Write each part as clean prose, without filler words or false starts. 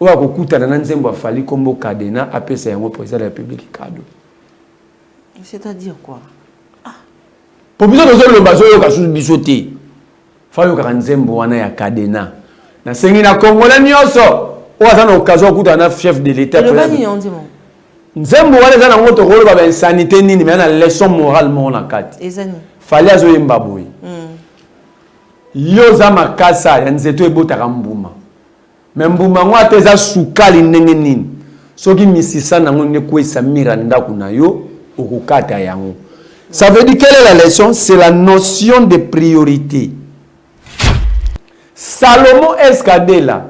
ou à Kokuta dans Nzembo Fali Kombo Kadena après c'est un président de la République cadeau. C'est-à-dire quoi? Pour bien que le bazo yo kasu bisoté. Fayo ka Nzembo wana ya Kadena. Na sengi na Congolais nyonso. Ou à na occasion kuta na chef de l'État. Le bani on dit mon. Nzembo wana za na ngoto rolo ba insanité nini mais na leçon morale mo na kati. Ezani. Fali azo yemba boy. Yo za makasa ya nzeto ebota kambuma. Mais mbuma ngwa teza sukali ndenge nini. Soki misisa nango ne kwesa miranda kuna yo okukata yango. Ça veut dire quelle est la leçon? C'est la notion de priorité. Salomon Escadela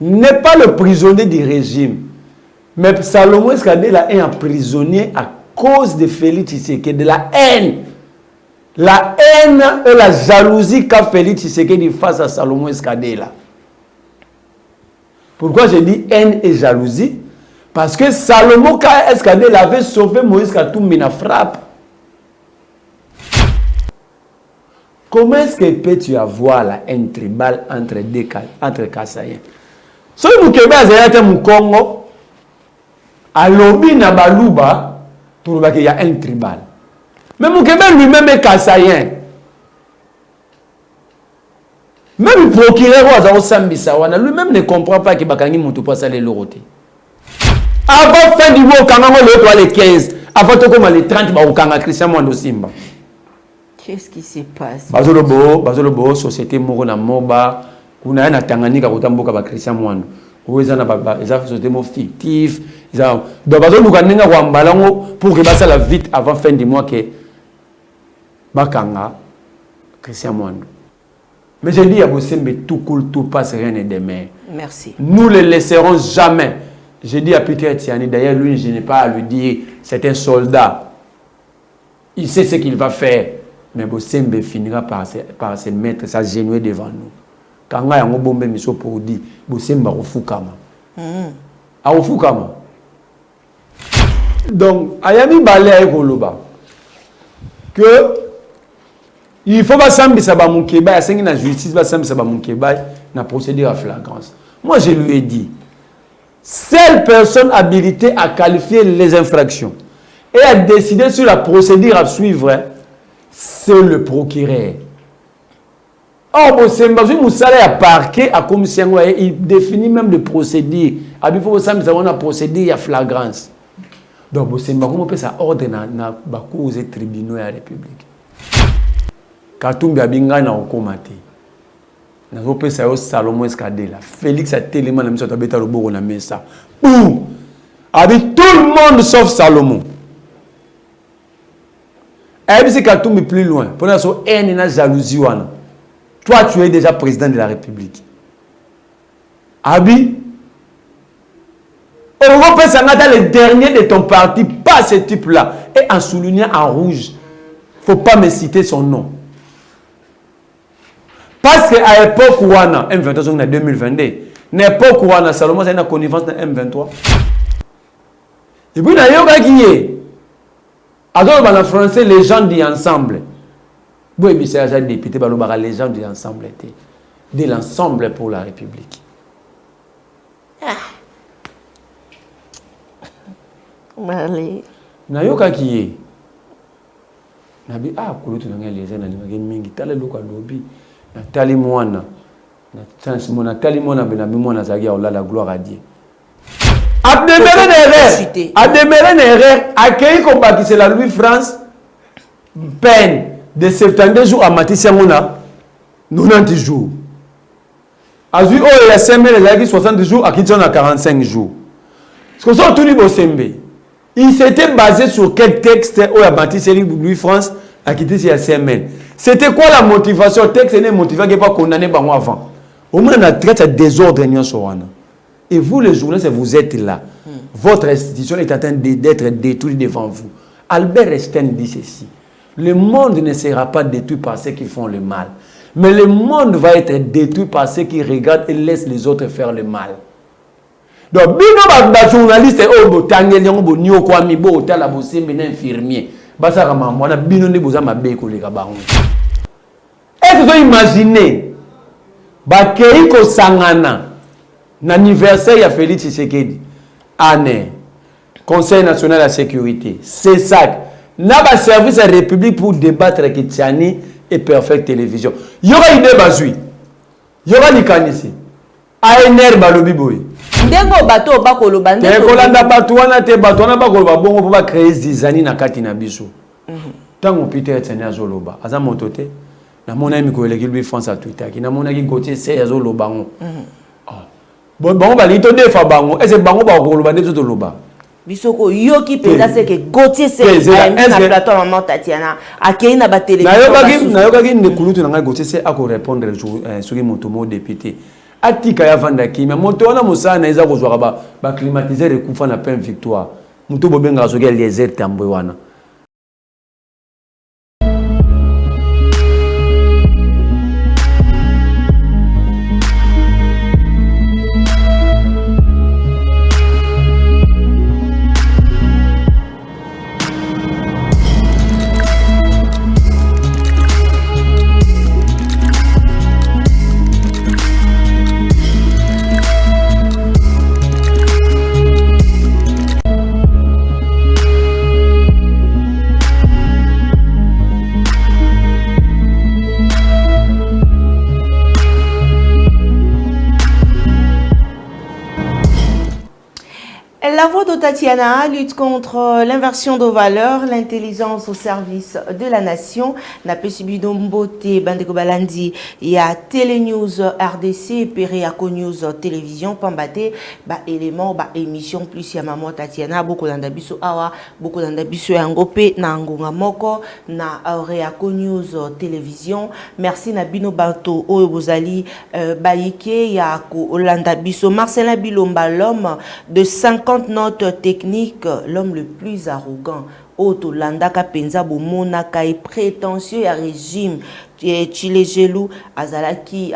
n'est pas le prisonnier du régime. Mais Salomon Escadela est un prisonnier à cause de Félix Tshisekedi, de la haine. La haine et la jalousie qu'a Félix Tshisekedi face à Salomon Escadela. Pourquoi je dis haine et jalousie? Parce que Salomon Escadela avait sauvé Moïse Katumbi na frappe. Comment est-ce que peux-tu avoir la haine tribale entre Kassaïens? Si vous avez un Congo, à l'obi na baluba, pour qu'il y a un tribal. Mais Moukébé lui-même est Kassaïen. Même le procureur lui-même ne comprend pas que Bakangi Moutou pas aller le roter. Avant fin du mois, quand on le 15, avant tout comme les 30, on a Christian Mwando Simba. Qu'est-ce qui se passe? Bazolobo, société Morona Moba, on a un Tanganyika Kotamboka ba Christian Mwando. Où ils ont société fictif. Donc Bazolobo Kanenga Wambalango pour que ça la vite avant fin du mois que Bakanga Christian Mwando. Mais je dis à Bossembe, tout coule, tout passe, rien n'est demain. Merci. Nous ne le laisserons jamais. Je dis à Peter Tiani, d'ailleurs, lui, je n'ai pas à lui dire, c'est un soldat. Il sait ce qu'il va faire. Mais Bossembe finira par se mettre, s'agenouiller devant nous. Quand on a un bombe miso pour dire, Bossembe a Fukama. A Fukama. Donc, Ayami Balé à Ekoloba. Que il faut pas s'embêter ça ba Moukeba, il y a la justice va s'embêter ça ba Moukeba, na procédure à flagrance. Moi je lui ai dit, seule personne habilitée à qualifier les infractions et à décider sur la procédure à suivre, c'est le procureur. Or, Moussala a parqué à commission, il définit même de procédure. Il faut que ça a procédure à flagrance. Donc, comment on peut ça ordre na cause tribunaux de la République. Katumbi abinga na okomate. Na zope sa yo Salomon Escadela. Félix a tellement la mission tabeta le bourg na mesa. Boum. Avec tout le monde sauf Salomon. Et c'est Katumbi plus loin. Pour la so haine na jalousie wana. Toi tu es déjà président de la République. Abi on peut s'en dans le dernier de ton parti, pas ce type-là. Et en soulignant en rouge, faut pas me citer son nom. Parce qu'à l'époque où on a M23, on a 2022, l'époque où on a Salomon, c'est une connivence de M23. Et puis, il y a un qui est. Alors, en français, les gens disent ensemble. Oui, mais c'est un député, les gens disent ensemble. De l'ensemble pour la République. Allez. Il y a un qui est. Il y a un qui est. Il y a un qui est. Nathalie Mouana. Nathalie Mouana, la gloire à Dieu. A démêler une erreur. Accueillir comme c'est la Louis-France. Peine de 72 jours à Matissia Mona. 90 jours. A vu, oh, il y a 5 000, il y a 60 jours, à qui on a 45 jours. Parce que ça, tout le monde il s'était basé sur quel texte où il y a Matissia Louis-France à quitter il y a 5 000. C'était quoi la motivation? Le texte n'est motivé qui pas condamné par moi avant. Au moins, on a traité de désordre. Et vous, les journalistes, vous êtes là. Votre institution est en train d'être détruite devant vous. Albert Einstein dit ceci. Le monde ne sera pas détruit par ceux qui font le mal. Mais le monde va être détruit par ceux qui regardent et laissent les autres faire le mal. Donc, les journalistes, infirmier. Est-ce que vous imaginez Bakeiko Sangana L'anniversaire, il y a Félix Tshisekedi. Année. Conseil national de la sécurité. C'est ça. N'a pas service à la République pour débattre avec Tiani et Perfect Télévision. Il y aura une idée basui. Il y aura une canisse. ANR Balobi Boy. Ndengo bateau bakolo bande. Te kolanda batouana te batouana bakolo babongo pour ba créer zizani na kati na biso. Tango Peter Tiani azoloba. Aza motote. Na mona mi ko eleki lui France à Twitter. Ki na mona ki Gauthier c'est azoloba ngo. Bon bango ba lito defa bango. Est-ce bango ba koloba ndezo to loba. Bisoko yoki penda c'est que Gauthier c'est na plateau maman Tatiana akei na ba télévision. Na yoka ki ndekulutu na ngai Gauthier c'est ako répondre sur motomo député. Atika ya vandaki mais moto wana musana eza kozwaka ba climatiser ekufa na pleine victoire. Muto bobenga soki Eliezer Tambwe wana. La voix de Tatiana lutte contre l'inversion de valeurs, l'intelligence au service de la nation. Na Pesibido Mbote, Bandeko Balandi, il y a Télénews RDC, Periaco News Télévision, Pambate, élément, émission, plus il y a Maman Tatiana, beaucoup d'andabiso awa, beaucoup d'andabiso angope, na ngonga moko, na Reaco News Télévision. Merci Nabino Bato, Oebozali, Baïke, Yako, Olandabiso, Marcelin Bilomba, l'homme de 50 notes techniques, l'homme le plus arrogant. Oto landaka penza bomonaka et prétentieux à régime Chile gelou azalaki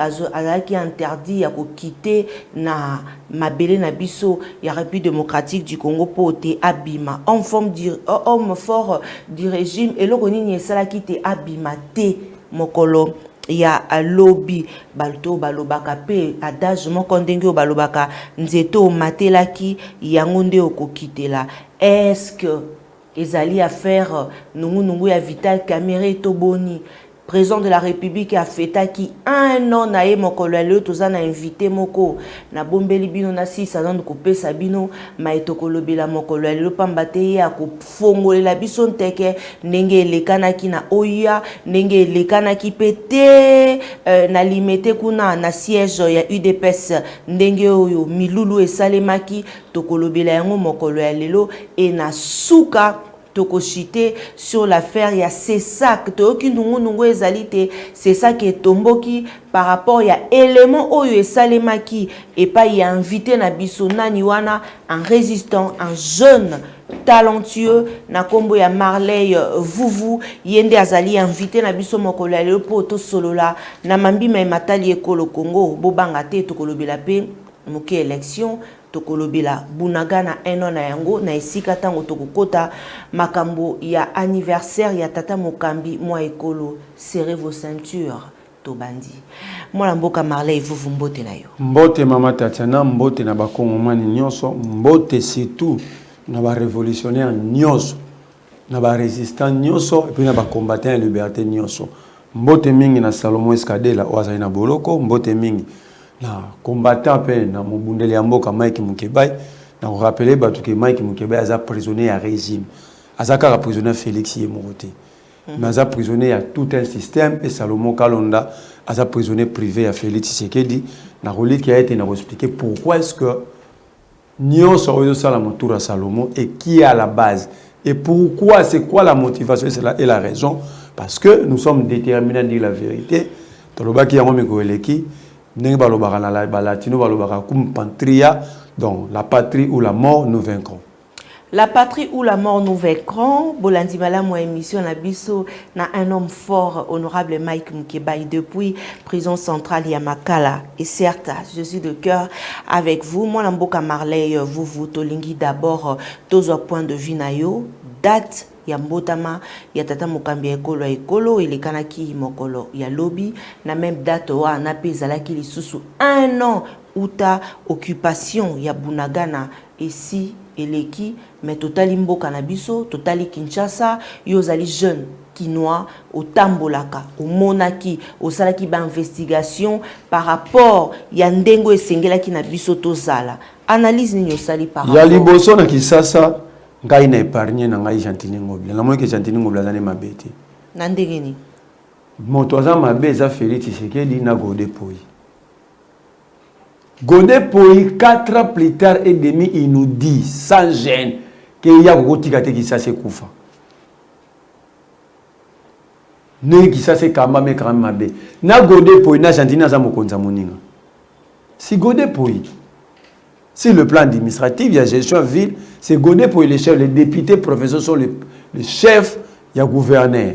interdit à quitter na mabele na biso ya République démocratique du Congo pote abima homme fort du régime et lokonini esalaki te abima te mokolo ya lobby balto balobaka pe adage moko ndenge balobaka nzeto matelaki yango nde okokitela. Est-ce que ezali affaire nungu ya Vital Kamerhe toboni président de la République a fêté qui un an na ye mokolo ya leo toza na invité moko na bombeli bino na 6 ans de couper sabino maetokolobela mokolo ya leo pamba te ya ko fongolela biso nteke ndenge elekanaki na oya ndenge elekanaki pete na limete kuna na siège ya UDPS ndenge oyo milulu esalemaki tokolobela yango mokolo ya lelo e na suka tokochité sur l'affaire ya Cessac toki nungu ezalite c'est ça qui est tomboki par rapport ya élément oyo esalemaki et pas y a invité na biso nani wana un résistant un jeune talentueux na kombo ya Marley Vuvu yende azali invité na biso mokolo ya lelo po to solola na mambima matali ekolo Congo bobanga te tokolobela pe moke élection tokolobela bunagana eno na yango na esika tango tokokota makambo ya anniversaire ya tata Mokambi mwa ekolo serrez vos ceintures tobandi mwana mboka Marley Vuvu mbote na yo mbote mama Tatiana mbote na bakongo mani nyonso mbote surtout na ba révolutionnaire nyonso na ba résistant nyonso et puis na ba combattant liberté nyonso mbote mingi na Salomon Eskadela oazali na boloko mbote mingi na combattant pe na mobundeli ya mboka Mike Mukebai na ko rappeler batu ke Mike Mukebai aza prisonnier à régime azaka prisonnier Félix Yemote mais aza prisonnier à tout un système et Salomon Kalonda aza prisonnier privé à Félix Tshisekedi na relique qui a été na expliquer pourquoi est-ce que nyonso oyo sala motour à Salomon et qui est à la base et pourquoi c'est quoi la motivation et la raison parce que nous sommes déterminés à dire la vérité tolobaki yango mekoeleki donc la patrie ou la mort nous vaincrons. La patrie ou la mort nous vaincrons. Bolandi Malamu émission na biso na un homme fort, honorable Mike Mukebai depuis prison centrale Yamakala. Et certes, je suis de cœur avec vous. Moi, Lamboka Marley, vous tolingi d'abord tous au point de vue nayo date ya mbotama ya tata mokambi ya ekolo elekanaki mokolo ya lobi na même date wana pe ezalaki lisusu 1 an uta occupation ya Bunagana ici eleki mais totali mboka na biso totali Kinshasa yo zali jeune kinois otambolaka omonaki osalaki ba investigation par rapport ya ndengo esengelaki na biso tozala analyse nini osali par rapport ya liboso na Kisasa ngai na épargné na ngai Gentini Ngobila na moke Gentini Ngobila zane mabeti na ndenge ni moto aza mabe eza Félix Tshisekedi na Godé Poyi. Godé Poyi 4 ans plus tard et demi il nous dit sans gêne que ya kotika te Kisasa kufa ne Kisasa kamba me quand mabe na Godé Poyi na Gentini za mokonza moninga si Godé Poyi si le plan administratif il y a gestion ville c'est Godé Poyi les chefs les députés professeurs sont les chefs il y a gouverneur.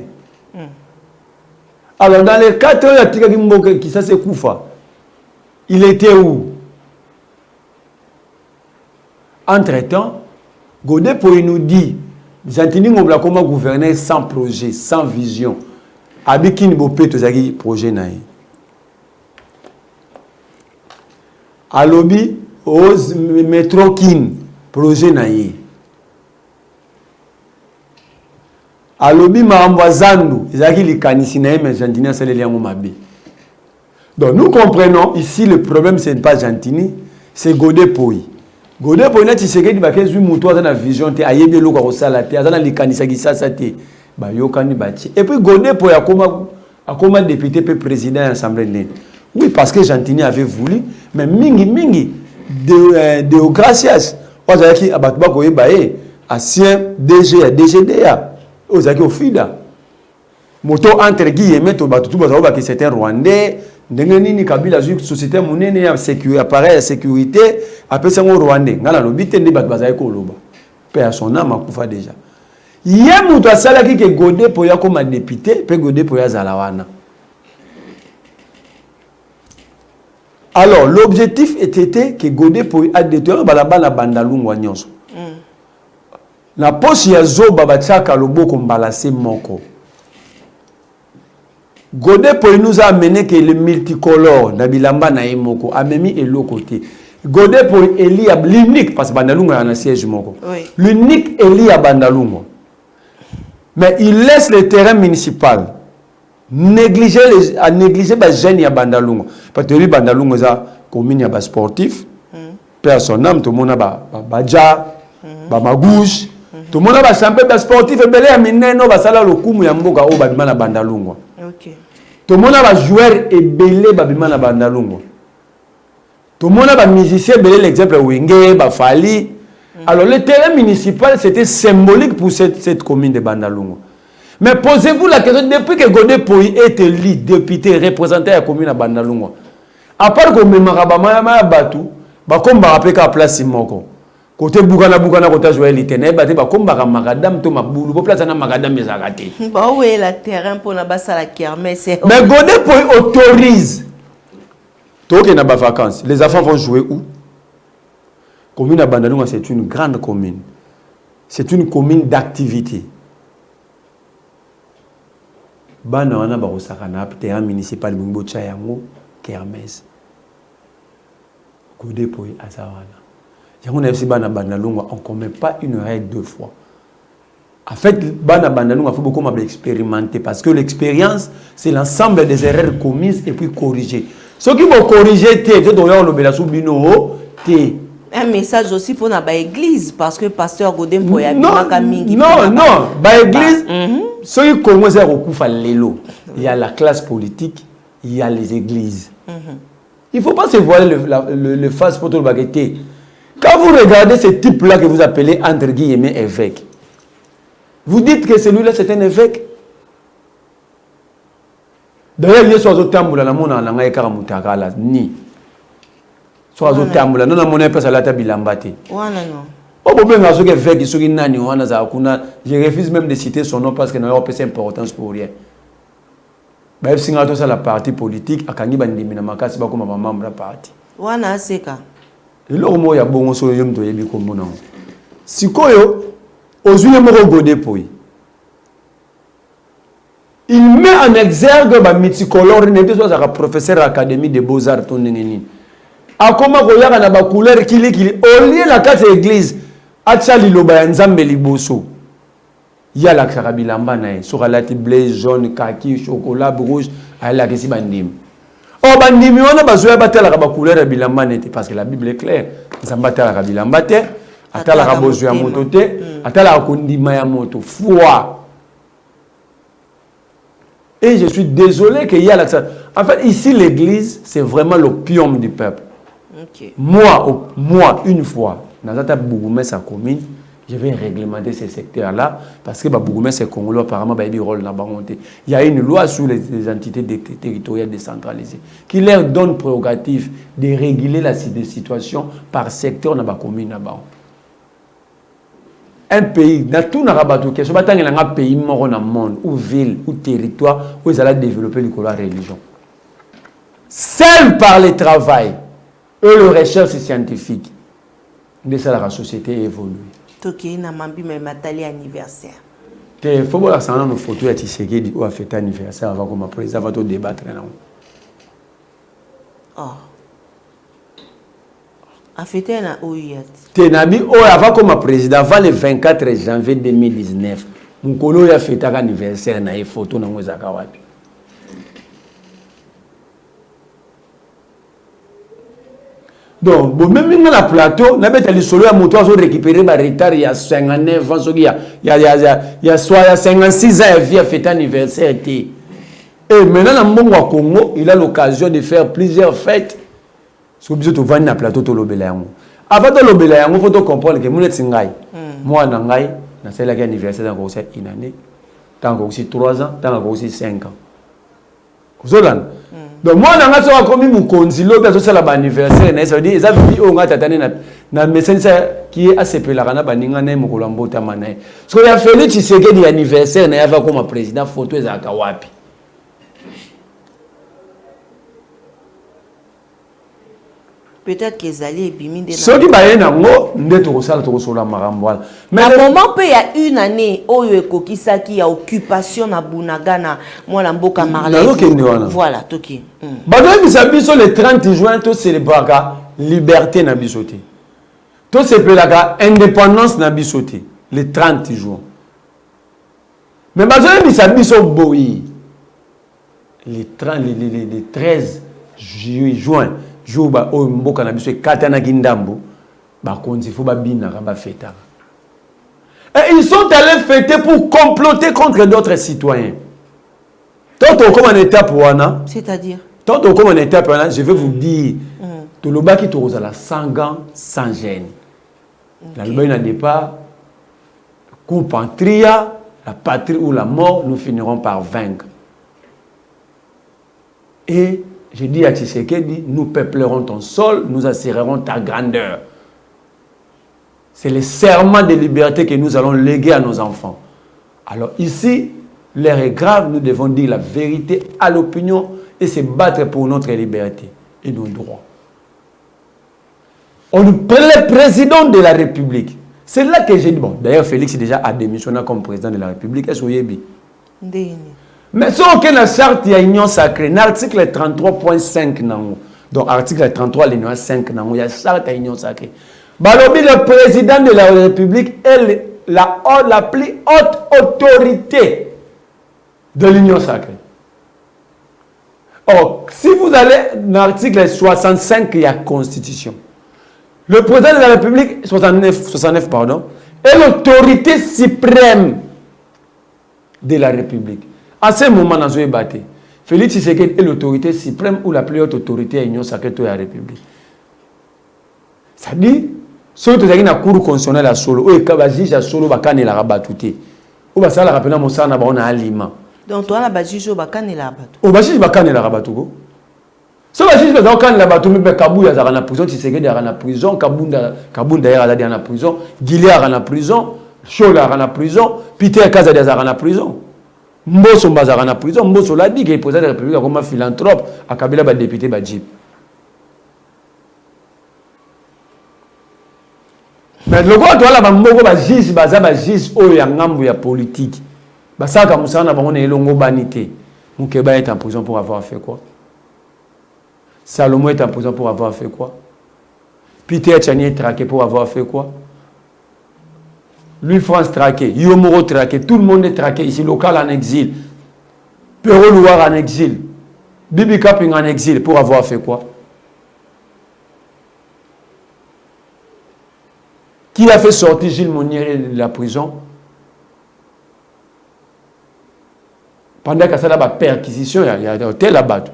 Alors dans les 4 ans il y a Kisasa kufa il était où? Entre-temps, Godé Poyi nous dit Gentini Ngobila comment gouverner sans projet, sans vision. Abiki Nibopé tozaki projet naï. Alobi os métro kin projet naï. Alobi maambazandu ezaki likanisi naï mais Gentini asaleli yango mabe. Donc nous comprenons ici le problème c'est pas Gentini, c'est Godé Poyi. Godé Poyi na Tshisekedi bakezwi muto aza na vision te ayebi eloko akosala te aza na likanisa Kisasa te bayokani bati et puis Godé Poyi akoma député pe président de l'Assemblée nene. Oui parce que Gentini avait voulu mais mingi de gracias ozaki abatu bakoyeba ancien DG ya DGDA ozaki ofida moto entre guillemets to batu bazo ba que c'est un Rwandais ndenge nini Kabila zu société monene ya sécurité appareil ya sécurité après ça ngo Rwandais ngala lobite ndi batu bazali ko loba pe à son âme akufa déjà yé muto asala ki ke Godé Poyi comme député pe Godé Poyi azala wana. Alors l'objectif était que Godé Poyi a détruire balaba na bandalungwa nyonso la poche ya zoba batiaka loboko mbalase moko. Godé Poyi nous a amené que le multicolore na bilamba na emoko amemi eloko te. Godé Poyi eli ya l'unique parce que bandalungo na siège moko. Oui. L'unique eli ya bandalungo. Mais il laisse le terrain municipal négliger ba jeunes ya bandalungo. Parce que bandalungo za commune ya ba sportif. Personne tout le monde ba badja ba magouche. Tout le monde ba champion ba sportif belé ya mineno ba sala lokumu ya mboka o ba bimana bandalungo. OK. Tout le monde a joueur et belé babima na bandalungo. Tout le monde a musicien belé l'exemple Wenge, Bafali. Alors le terrain municipal c'était symbolique pour cette commune de Bandalungo. Mais posez-vous la question depuis que Godé Poyi est élu député représentant la commune de Bandalungo. À part que Memarabama ma batu, ba comme ba rappeler qu'à place Simoko. Côté Bugana côté jouer l'itene ba te ba comme ba magadam to mabulu bo place na magadam ezakate. Bah oui la terrain pour na basa la kermesse. Mais Godé Poyi autorise. Toke na ba vacances, les enfants vont jouer où? Commune à Bandalunga c'est une grande commune. C'est une commune d'activité. Bana wana ba osaka na terrain municipal bimbo chayango kermesse. Godé Poyi azawana. On ne commet pas une règle 2 fois. En fait, il faut beaucoup expérimenter parce que l'expérience, c'est l'ensemble des erreurs commises et puis corrigées. Ceux qui vont corriger, un message aussi pour l'église parce que pasteur Godé Poyi a mingi. Non, l'église, ceux qui commencent à recourir l'élo, il y a la classe politique, il y a les églises. Il ne faut pas se voiler le face pour tout le baguette. Quand vous regardez ce type-là que vous appelez entre guillemets évêque, vous dites que celui-là c'est un évêque. D'ailleurs, il y a soit au tamboula, la mona la ngaï karamutagala ni. Soit au tamboula, non la mona pas la tabilambate. Wana non. Oh bon, mais ce évêque qui sont nani wana za kuna, je refuse même de citer son nom parce que n'a pas de importance pour rien. Bah si ngato ça la partie politique, akangi bandimina makasi ba comme membre la partie. Wana seka. Et là, il y a bon solo yom to yebi ko mona. Sikoyo ozwi moko Godé Poyi. il met en exergue ba multicolore ne te soit professeur académie de beaux-arts ton nengeni akoma koyaka na ba couleur kili au lieu la carte église atia liloba ya nzambe liboso ya la karabilamba na sur alati bleu jaune kaki chocolat rouge ala kesi bandim o bandimi wana bazoya batala ka ba couleur ya bilamba nete parce que la Bible est claire nzamba tala ka bilamba te atala ka bozo ya moto te atala ko ndima ya moto foi. Et je suis désolé qu'il y a l'accent. En fait, ici, l'église, c'est vraiment l'opium du peuple. Okay. Moi, une fois, dans la Bougoumès à commune, je vais réglementer ces secteurs-là parce que Bougoumès et Congolais, apparemment, il y a du rôle dans la il y a une loi sur les entités territoriales décentralisées qui leur donne prérogative de réguler la situation par secteur dans la commune. Un pays, dans tout le pays mort dans le monde, ou ville, ou territoire, où ils allaient développer la religion. Seul par le travail et le recherche scientifique, de ça la société évolue. Toki na mambi mais matali anniversaire. Il faut voir ça dans nos photos à Tshisekedi où a fêté anniversaire avant qu'on président va tout débattre là. Oh. A fêté na oyat. Tenabi o avant comme président avant le 24 janvier 2019. Mukolo ya fêté anniversaire na photo na ngozaka wapi. Donc, bon, même dans la plateau, na bête les solo ya moto azo récupérer ba retard il y a 59 ans il y a soit 56 ans vie à fêter anniversaire et maintenant dans le monde Congo, il a l'occasion de faire plusieurs fêtes. So biso to vandi na plateau to lobela yango. Avant de lobela yango, faut comprendre que mon tsingai. Moi na ngai na celle qui anniversaire dans conseil une année. Tant aussi 3 ans, tant aussi 5 ans. Zolan. Donc moi na ngaso akomi mukonzi lobi azo sala ba anniversaire na ça veut dire ça vie o ngata tane na message qui est assez pelaka na baninga na mokolo mbota manaye. So ya Félix Tshisekedi anniversaire na yava comme président photo ezaka wapi. Peut-être qu'ils allaient biminde. Ceux qui baillent nango ndeto kosala to kosola makambo wala. Mais à un moment il y a une année oyo ekokisaki ya occupation na Bunagana moi la mboka Marley. Voilà toki. Bado biso le 30 juin to célébrer liberté na bisoté. To célébrer indépendance na bisoté le 30 juin. Mais bado biso boyi le 13 juin. Jour ba o mboka na biso katana kindambo ba konzi fo ba bina ba fêta. Et ils sont allés fêter pour comploter contre d'autres citoyens. Toto comme en étape wana, c'est-à-dire toto comme en étape wana, je vais vous dire to lobaki to rozala sans gants, sans gêne. La lobaki na départ coup pantria, la patrie ou la mort, nous finirons par vaincre. Et je dis à Tshisekedi, nous peuplerons ton sol, nous assurerons ta grandeur. C'est le serment de liberté que nous allons léguer à nos enfants. Alors ici, l'heure est grave, nous devons dire la vérité à l'opinion et se battre pour notre liberté et nos droits. On nous prend le président de la République. C'est là que j'ai dit, bon, d'ailleurs Félix déjà a démissionné comme président de la République. Est-ce que vous avez dit? Mais si on a la charte, il y a union sacrée. L'article 33.5, donc article 33, l'union 5, il y a charte à union sacrée. Balobi, le président de la République est la plus haute autorité de l'union sacrée. Or, si vous allez dans l'article 65, il y a Constitution. Le président de la République, 69 pardon, est l'autorité suprême de la République. À ce moment, dans ce débat, Félix Tshisekedi est l'autorité suprême ou la plus haute autorité à l'Union sacrée de la République. Ça dit, si vous avez une cour constitutionnelle à solo, ou un juge à solo, vous avez un rabatouté. Ou vous avez un aliment. Donc, toi, la juge, vous avez un rabatouté. Ou vous avez un rabatouté. Si vous avez un rabatouté, vous avez un prison, Tshisekedi est en prison, Kabunda est en prison, Guilé est en prison, Chola est en prison, Peter Kaza est en prison. Mboso Mbazara en prison, Mboso l'a dit qu'il est président de la République comme un philanthrope, à Kabila va député Badjib. Mais le gars, toi là, Mboko va juge, Baza va juge, oh, il y a un gambo, il y a politique. Bah ça comme ça on a bon on est longo banité. Moukeba est en prison pour avoir fait quoi? Salomon est en prison pour avoir fait quoi? Peter Tchani est traqué pour avoir fait quoi? Louis France traqué, Yomoro traqué, tout le monde est traqué ici, local en exil. Pero Louar en exil. Bibi Kaping en exil pour avoir fait quoi? Qui a fait sortir Gilles Monnier de la prison? Pendant que ça a la perquisition, il y a un hôtel là-bas.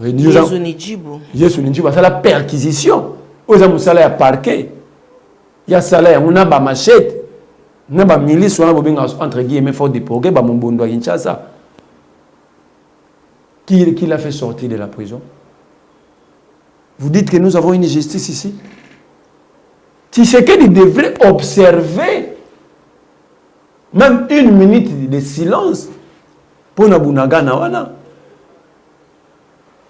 Yesu Nidjibou. Yesu Nidjibou, ça la perquisition. Aux hommes, ça a parqué. Il y a ça là, on a ba machette. On a ba milice, on a entre guillemets fort déporté, ba mon bondo à Kinshasa. Qui l'a fait sortir de la prison? Vous dites que nous avons une justice ici? Tshisekedi devrait observer même une minute de silence pour Nabunagana wana.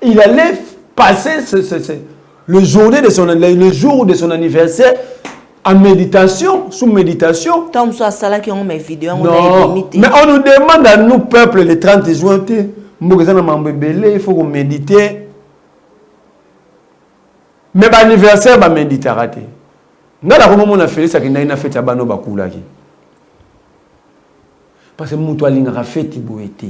Il allait passer le jour de son anniversaire en méditation, sous méditation. Tom soit ça qui ont mes vidéos, non, mais on nous demande à nous, peuple, le 30 juin, il faut qu'on médite. Mais l'anniversaire, va méditer. Nga la comment on a fait ça qui n'a fait tabano bakula ki. Parce que mutu alinga fait tiboete.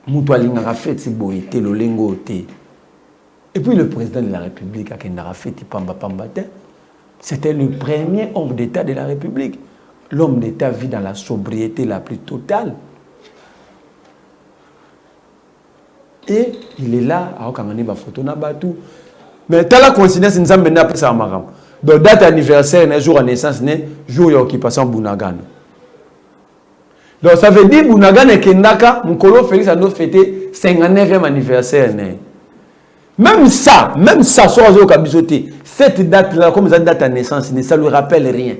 Mutu alinga fait tiboete lo lengo te. Et puis le président de la République a n'a fait pamba pamba te. C'était le premier homme d'État de la République. L'homme d'État vit dans la sobriété la plus totale. Et il est là, à Okangani ba photo na batu. Mais t'as la coïncidence, nous avons appelé ça à Maram. Donc, date anniversaire, jour de naissance, jour d'occupation Bounagan. Donc, ça veut dire Bounagan et Kendaka, mon colo Félix a fêté 59e anniversaire. Même ça, soit au Kabisoté, cette date-là, comme cette date de naissance, ça ne lui rappelle rien.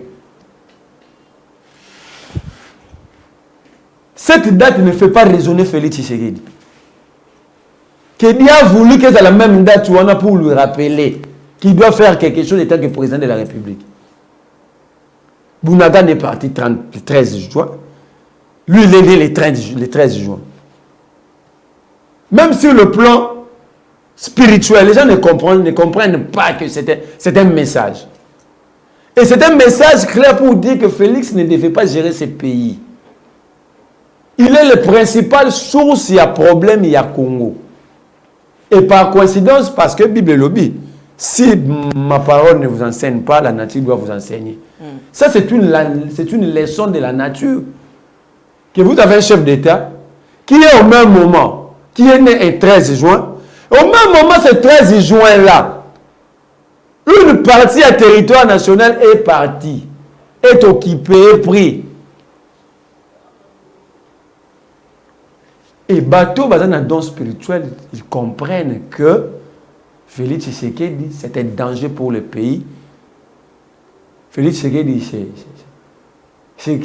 Cette date ne fait pas raisonner Félix Tshisekedi. Qu'il a voulu que c'est la même date pour lui rappeler qu'il doit faire quelque chose étant que président de la République. Bounagan est parti le 13 juin. Lui, il est né le 13 juin. Même sur le plan spirituel, les gens ne comprennent pas que c'est un message. Et c'est un message clair pour dire que Félix ne devait pas gérer ce pays. Il est le principal source, il y a problème, il y a Congo. Et par coïncidence, parce que Bible lobby, si ma parole ne vous enseigne pas, la nature doit vous enseigner. Ça, c'est une leçon de la nature. Que vous avez un chef d'État qui est au même moment, qui est né le 13 juin. Au même moment, ce 13 juin-là, une partie à territoire national est partie, est occupée, est pris. Et bateau, dans un don spirituel, ils comprennent que Félix Tshisekedi, c'est un danger pour le pays. Félix Tshisekedi, il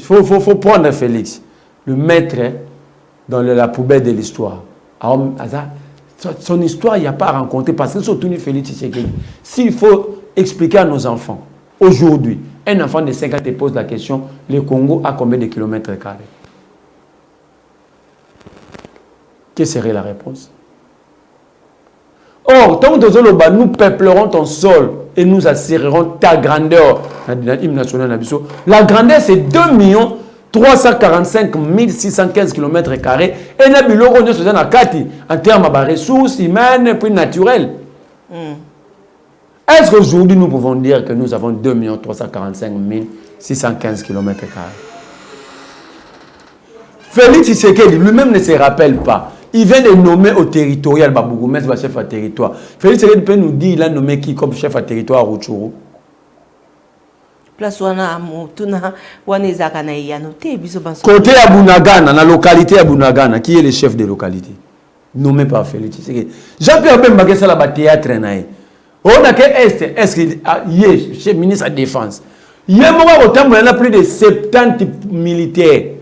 faut prendre Félix, le mettre dans la poubelle de l'histoire. Son histoire, il n'y a pas à rencontrer parce que surtout Félix Tshisekedi. S'il faut expliquer à nos enfants, aujourd'hui, un enfant de 5 ans te pose la question, le Congo a combien de kilomètres carrés? Quelle serait la réponse? Or, tant que nous peuplerons ton sol et nous assurerons ta grandeur. La grandeur, c'est 2 345 615 km². Et nous en termes de ressources humaines et naturelles. Est-ce qu'aujourd'hui, nous pouvons dire que nous avons 2 345 615 km²? Félix Tshisekedi lui-même ne se rappelle pas. Il vient de nommer au territorial Babougoumès, chef à territoire. Félix Tshisekedi peut nous dire, il a nommé qui comme chef à territoire à Rutshuru? Côté à Bunagana, la localité à Bunagana, qui est le chef de localité? Nommé par Félix Tshisekedi. Jean-Pierre Bemba, c'est là le théâtre. On a que est-ce qu'il est chef ministre de la Défense? Il y a un plus de 70 militaires.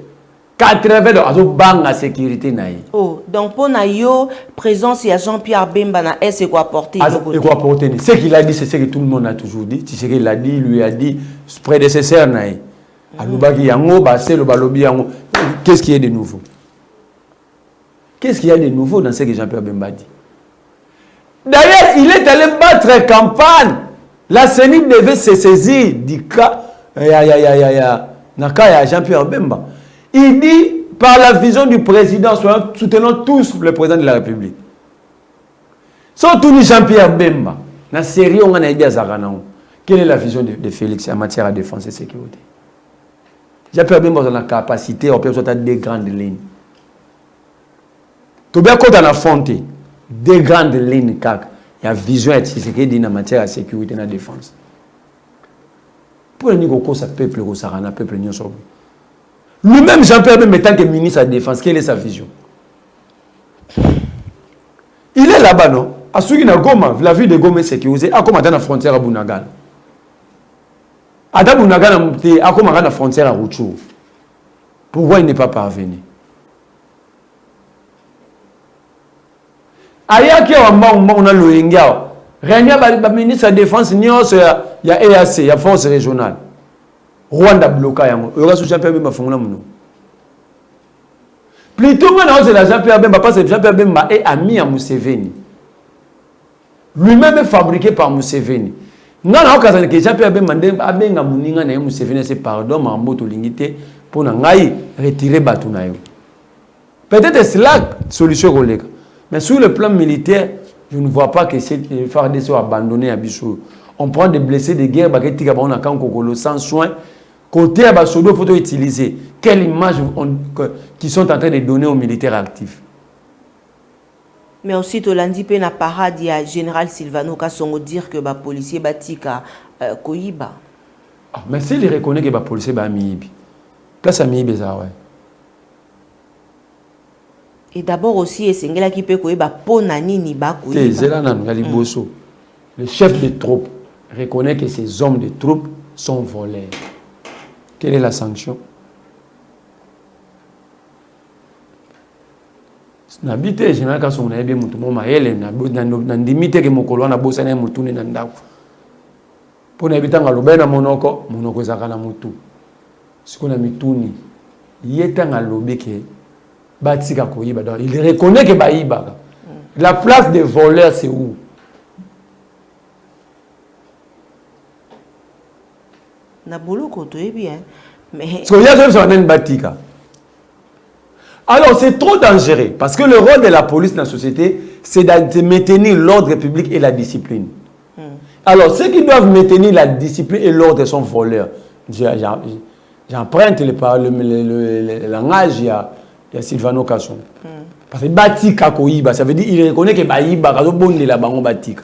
80 de la sécurité. Oh, donc pour Nayo, présence, il y a Jean-Pierre Bemba, c'est quoi porter? C'est quoi porter? Ce qu'il a dit, c'est ce que tout le monde a toujours dit. Tu sais qu'il a dit, lui a dit, prédécesseur. Qu'est-ce qu'il y a de nouveau? Qu'est-ce qu'il y a de nouveau dans ce que Jean-Pierre Bemba dit? D'ailleurs, il est allé battre campagne. La CENI devait se saisir du cas Jean-Pierre Bemba. Il dit, par la vision du président, soutenons tous le président de la République. Surtout Jean-Pierre Bemba. Dans la série, on a dit à Zaranao. Quelle est la vision de Félix en matière de défense et sécurité? Jean-Pierre Bemba a la capacité, on peut avoir des grandes lignes. Tout bien quand on a affronté des grandes lignes, il y a vision et ce qui est en matière de sécurité et de défense. Pour le niveau ça peuple, peuple lui-même, Jean-Pierre Bemba, étant que ministre de la Défense, quelle est sa vision? Il est là-bas, non? À ceux qui n'ont Goma, la ville de Goma est sécurisée, à comme dans la frontière à Bounagan. À Bounagan, à comme dans la frontière à Rouchou. Pourquoi il n'est pas parvenu? Ailleurs on a le Inga. Rien le ministre de la Défense, il y a EAC, il y a force régionale. Rwanda bloqué. Il y a Jean-Pierre Bemba. Plutôt, c'est la Jean-Pierre Bemba, parce que Jean-Pierre Bemba est ami à Museveni. Lui-même est fabriqué par Museveni. Non, que Jean-Pierre Bemba a bien à Museveni, c'est pardon, mais en mot de pour retirer Batunayo. Peut-être c'est la solution. Mais sur le plan militaire, je ne vois pas que ces FARDC soient abandonnés à Bissou. On prend des blessés de guerre, sans soin. Côté Abasodo, il faut utiliser. Quelle image qui sont en train de donner aux militaires actifs? Mais aussi, Tolandi pe na parade, il y a général Silvano Kassongo dire que les policiers batika Koyiba. Mais s'il reconnaît que les policiers sont Miibi, place à Miibi, ça ouais. Et d'abord aussi, Sengela qui peut Koyiba Ponani ni ba Koyiba. Le chef de troupe reconnaît que ces hommes de troupe sont voleurs. Quelle est la sanction? Nabite général ka son ebe mutu mo maele na ndimite ke mokolo na bosa na mutu ne ndako. Pona bitanga lobena monoko ezaka na mutu. Sikona mituni. Yetanga lobeke batika koyiba. Il reconnaît que bayiba. La place des voleurs c'est où? Alors c'est trop dangereux parce que le rôle de la police dans la société c'est de maintenir l'ordre public et la discipline. Alors ceux qui doivent maintenir la discipline et l'ordre sont voleurs. J'emprunte le langage il y a Silvano Kasson. Parce que batika koyiba ça veut dire il reconnaît que bayiba kazo bonde la bango batika.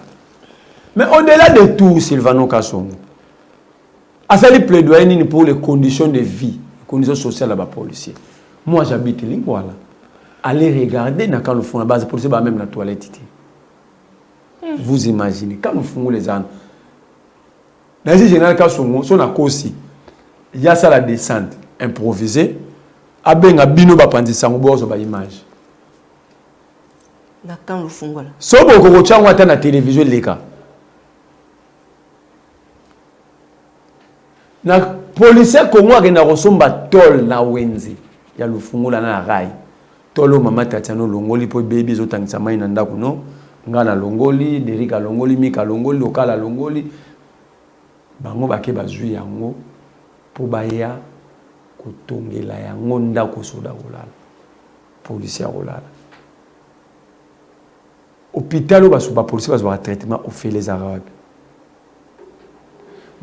Mais au-delà de tout Silvano Kasson ça les plaidoyer pour les conditions de vie, les conditions sociales de la policiers. Moi j'habite Lingwala. Allez regarder quand nous font la base policier même la toilette. Vous imaginez quand nous font les ânes. Dans ce général cas son a aussi. Il y a ça la descente improvisée. Abenga bino ba pandisa ngobozo ba image. Na quand nous font voilà. So boko changwa ta na télévision leka. Na policier Congo akenda kosomba tol na wenzi ya lufungula na rai tolo mama tatiano longoli po baby zotangisa mai na ndako no ngana longoli derika longoli mika longoli lokala longoli bango bake bazwi yango po baya kotongela yango ndako soda kolala policier kolala hôpital ba so ba policier ba traitement au fait les arabes.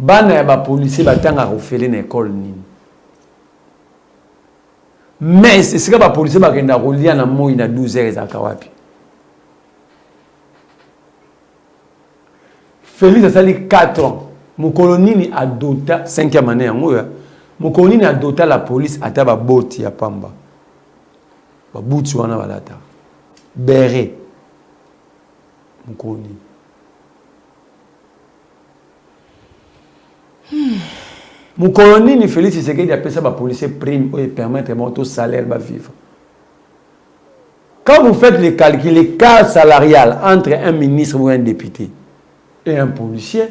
Bana ya ba policier batanga refélé na école nini. Mais c'est ce que ba policier ba kenda kolia na moi na 12 heures za kawapi. Félix a sali 4 ans. Mokolonini adota 5e année yango ya. Mokolonini adota la police ata ba boti ya pamba. Ba buti wana balata. Béré. Mokolonini. Mon colonel Félix Tshisekedi appelle ça la police prime et permettre mon salaire de vivre. Quand vous faites les calculs, les cas salarial entre un ministre ou un député et un policier,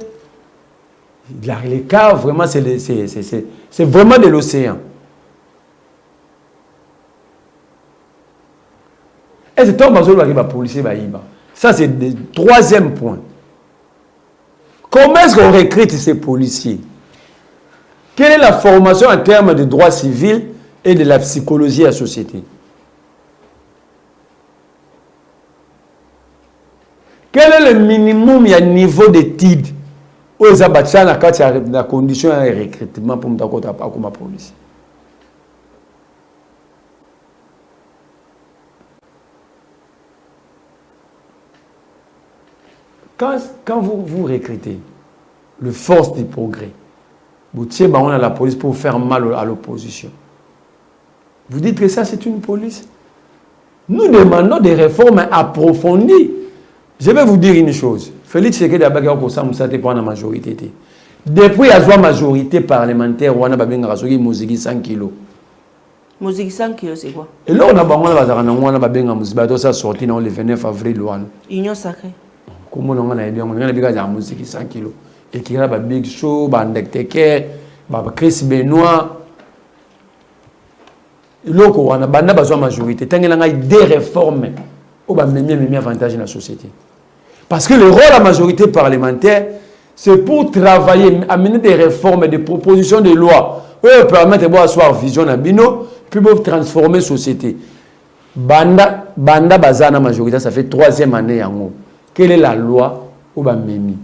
Les cas, vraiment, c'est vraiment de l'océan. Et c'est un mazolo qui va policier. Ça, c'est le troisième point. Comment est-ce qu'on recrute ces policiers? Quelle est la formation en termes de droit civil et de la psychologie à la société? Quel est le minimum, il y a niveau d'études aux abattus dans la condition de recrutement pour me dire comme la police? Quand vous recrutez le force du progrès, vous tirez la police pour faire mal à l'opposition. Vous dites que ça, c'est une police? Nous demandons des réformes approfondies. Je vais vous dire une chose. Félix Tshisekedi a pour la majorité. Depuis la majorité parlementaire, on a besoin de 100 kilos. Musique 100 kilos, c'est quoi? Et là, on a besoin de sortir le 29 avril. Union sacrée. Comment on a dit, on a besoin de musique 100 kilos. Et qui a Big Show, Bandek Chris Benoît. Loko, on a besoin de majorité. Tant qu'il y a des réformes, on va même avantage dans la société. Parce que le rôle de la majorité parlementaire, c'est pour travailler, amener des réformes, des propositions de loi, pour permettre d'avoir vision à Bino, puis pour transformer la société. Banda Bazana majorité, ça fait 3e année en haut. Quelle est la loi au Bamemi?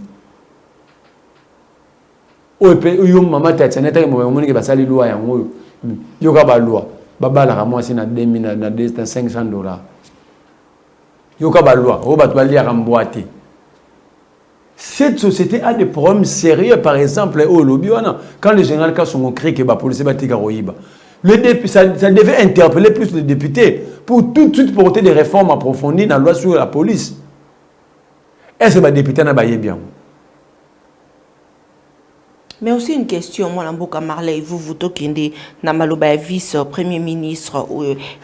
Oyo maman Tatiana, tu as dit que la loi est en haut. Il y a une loi. Baba la ramo asi na 2000 na $500. Yoka ba loi, o ba to ali ramboate. Cette société a des problèmes sérieux, par exemple au lobby quand le général Kassongo crie que la police va tirer roiba. Ça devait interpeller plus les députés pour tout de suite porter des réformes approfondies dans la loi sur la police. Est-ce que les députés n'ont pas bien? Mais aussi une question, moi, Lamboka Marley, vous tokende, Namaloba vice-premier ministre,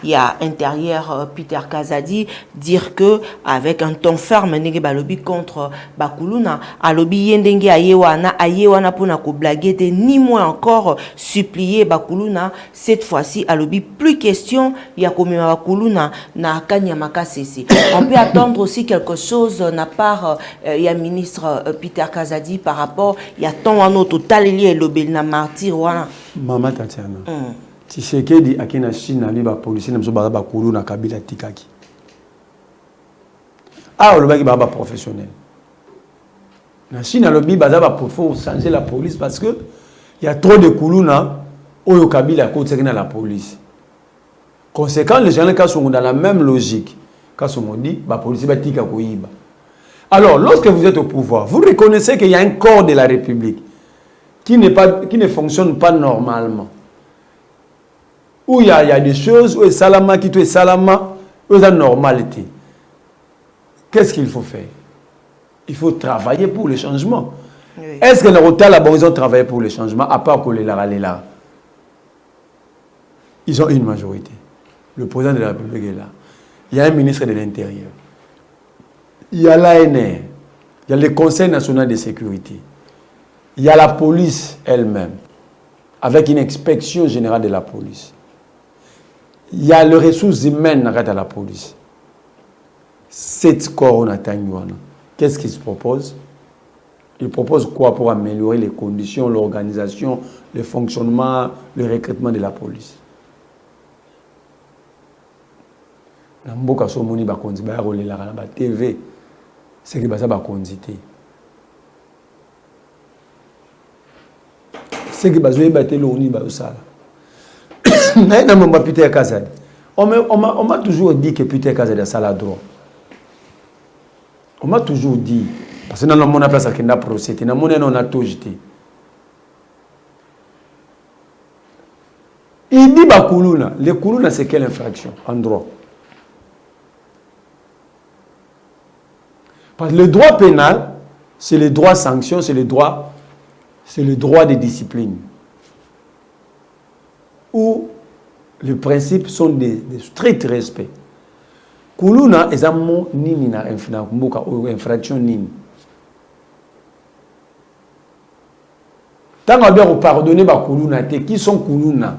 il y a intérieur Peter Kazadi, dire que avec un ton ferme, nege balobi contre Bakuluna, alobi yendenge ayewana pour na ko blaguer, ni moins encore supplier Bakuluna, cette fois-ci, alobi plus question, il y a comme Bakuluna, na Kanyamaka Sisi. On peut attendre aussi quelque chose, n'a part, il y a ministre Peter Kazadi par rapport, il y a tant en autre Taleli lobelina martyr wana Maman Tatiana. Tshisekedi akina Chine ali ba policier namso ba kulu na Kabila tikaki. Ah le baki ba professionnel. Na Chine lobi baza ba faut changer la police parce que il y a trop de kuluna oyo Kabila côté na la police. Conséquent les gens qui sont dans la même logique quand on dit ba policier ba tika koyiba. Alors lorsque vous êtes au pouvoir, vous reconnaissez qu'il y a un corps de la République qui ne fonctionne pas normalement. Où il y a des choses, où il y a salama, qui est salama, où il y a normalité. Qu'est-ce qu'il faut faire? Il faut travailler pour le changement. Oui. Est-ce que les Rotala, ils ont travaillé pour le changement, à part que les là? Ils ont une majorité. Le président de la République est là. Il y a un ministre de l'Intérieur. Il y a l'ANR. Il y a le Conseil national de sécurité. Il y a la police elle-même, avec une inspection générale de la police. Il y a les ressources humaines à la police. Cette corps, qu'est-ce qu'il se propose? Il propose quoi pour améliorer les conditions, l'organisation, le fonctionnement, le recrutement de la police? TV, c'est que ça va conduire. C'est que bazoé batté l'oni baosala. Na mamba Peter Kazadi. On m'a toujours dit que Peter Kazadi a ça droit. On m'a toujours dit parce que dans mon place à Kenda procédé, dans mon on a tout jeté. Il dit bakuluna, les kuluna c'est quelle infraction en droit? Parce que le droit pénal, c'est le droit sanction, c'est le droit de discipline. Où les principes sont de strict respect. Kuluna est un mot nini na infraction nini. Tant qu'on doit pardonner ba kuluna te, qui sont kuluna?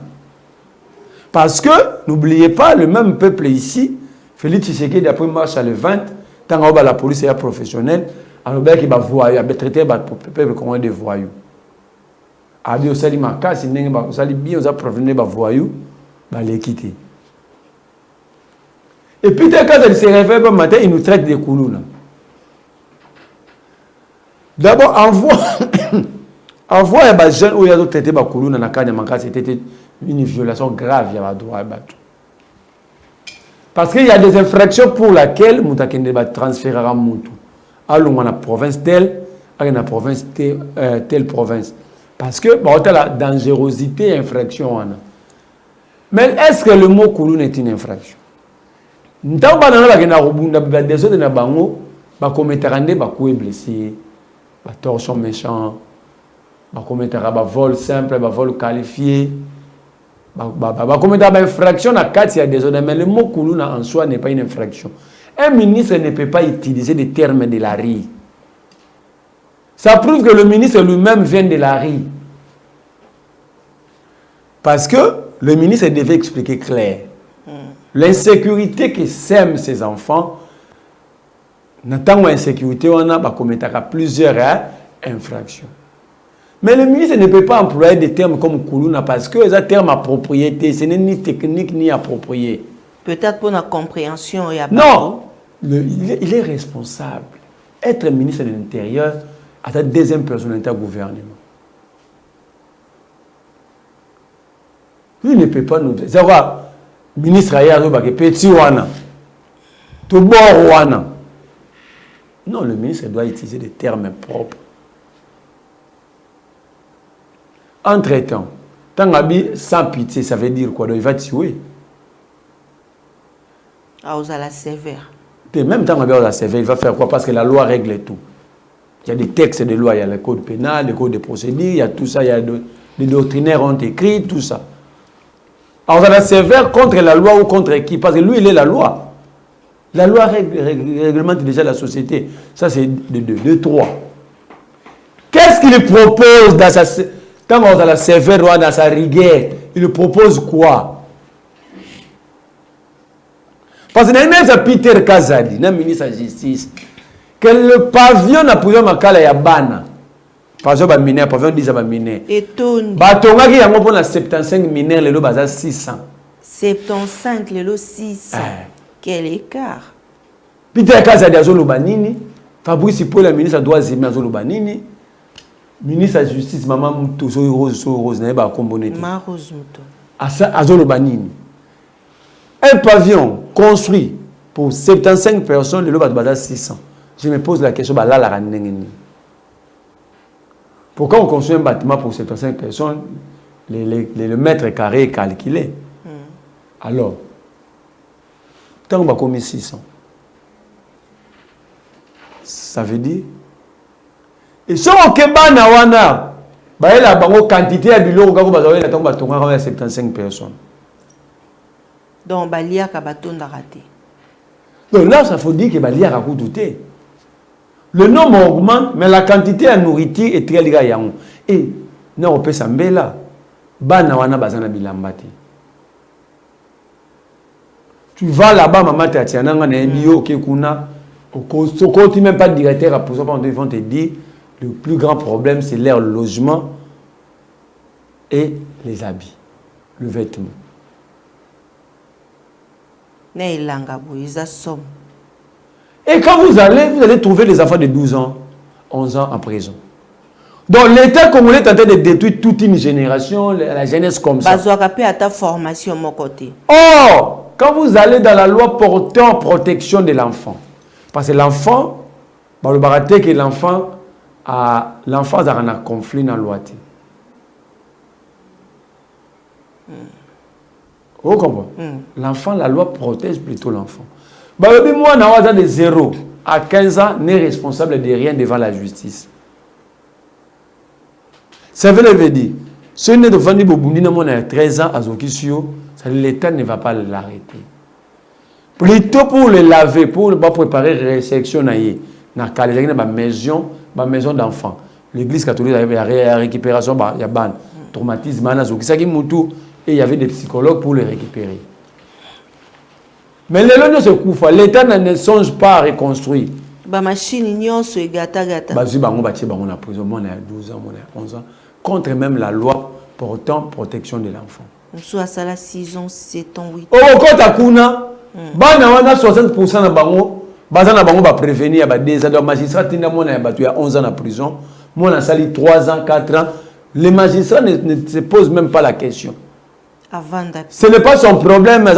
Parce que, n'oubliez pas, le même peuple ici, Félix Tshisekedi, après marche à le 20, tant qu'on la police est professionnelle, alors il va voyou, il va traiter le peuple comme des voyous. Abi osali makasi ndenge ba osali bien oza provenir ba voyou ba les quitter. Et puis quand il se réveille le matin, il nous traite de kuluna. D'abord envoie les jeunes où ils ont traité ba kuluna na kanya makasi, c'était une violation grave il y a droit battu. Parce qu'il y a des infractions pour lesquelles mutakende va transférer à Moutou. Allons la province telle, à la province telle province. Parce que la dangerosité infraction. Mais est-ce que le mot Kouloun est une infraction? Nous avons des autres bango, blessé, torsion méchant, vol simple, vol qualifié, infraction à 4 il y a des autres, mais le mot Kouloun en soi n'est pas une infraction. Un ministre ne peut pas utiliser des termes de la rue. Ça prouve que le ministre lui-même vient de la rue. Parce que le ministre devait expliquer clair. L'insécurité que sèment ces enfants, n'attend insécurité, on a commettre plusieurs infractions. Mais le ministre ne peut pas employer des termes comme Koulouna parce que les termes à propriété, ce n'est ni technique ni approprié. Peut-être pour la compréhension. Non, il est responsable. Être ministre de l'Intérieur à la deuxième personnalité du gouvernement. Il ne peut pas nous dire. C'est quoi? Ministre Ayado petit wana. Tout bon wana. Non, le ministre doit utiliser des termes propres. Entre-temps, Tangabi sans pitié, ça veut dire quoi? Donc, il va tuer. Ah, vous allez sévère. Et même Tangabi la sévère, il va faire quoi? Parce que la loi règle tout. Il y a des textes de loi, il y a le code pénal, le code de procédure, il y a tout ça, il y a des doctrinaires ont écrit, tout ça. Alors, on va sévère contre la loi ou contre qui? Parce que lui, il est la loi. La loi réglemente déjà la société. Ça, c'est de 2. De 3. Qu'est-ce qu'il propose dans sa... Quand on a la sévère loi dans sa rigueur, il propose quoi? Parce que même Peter Kazadi, le ministre de la Justice, que le pavillon n'a pas makala ya bana. Pavillon ba mineur, pavillon 10 ba mineur. Et Tony. Batonga qui yango pour 75 mineurs, le baza 600. 75 le 600. Quel écart. Peter Kazadi azolo banini, Fabrice Paul le ministre doit aimer azolo banini. Ministre de la Justice maman Moutou Rose na ba kombonete. Ma Rose Moutou. Azolo banini. Un pavillon construit pour 75 personnes, le baza 600. Je me pose la question, pourquoi on construit un bâtiment pour 75 personnes, le mètre carré est calculé? Alors, tant qu'on va commis 600, ça veut dire, et si on a na wana, la quantité de biloko kako bazawé la tango batonga 75 personnes. Donc balia ka batonda raté. Donc là, ça faut dire que balia ka douter. Le nombre augmente, mais la quantité de nourriture est très liée. Et nous on peut s'embêter là. Bana wana bazana bilambati. Tu vas là-bas, maman Tatiana, tu même pas de directeur à poser, ils vont te dire le plus grand problème, c'est leur logement et les habits, le vêtement. Et quand vous allez trouver les enfants de 12 ans, 11 ans en prison. Donc l'État congolais est en train de détruire toute une génération, la jeunesse comme ça. Formation mon côté. Or, quand vous allez dans la loi portant protection de l'enfant, parce que l'enfant, le baraté que l'enfant a un conflit dans la loi. Vous comprenez? L'enfant, la loi protège plutôt l'enfant. Moi, de 0 à 15 ans, n'est responsable de rien devant la justice. Ça veut dire, si on est devant les 13 ans à Zokisio, l'État ne va pas l'arrêter. Plutôt pour le laver, pour préparer la réception dans la maison d'enfants. l'église catholique avait la récupération, il y a ban, traumatisme, et il y avait des psychologues pour les récupérer. Mais les gens se couvrent, l'État ne songe pas à reconstruire. Machine nyonso e gata gata. Bazi bango batie bango na prison, moi na 12 ans, moi na 11 ans, contre même la loi portant protection de l'enfant. Nous à ça 6 ans, 7 ans, 8 ans. Oh kota kuna, bana wana 60% na bango, baza na bango ba prévenir ba des ans magistrat tinda moi na batu ya 11 ans en prison, moi na sali 3 ans, 4 ans, les magistrats ne se posent même pas la question. Ce n'est pas son problème.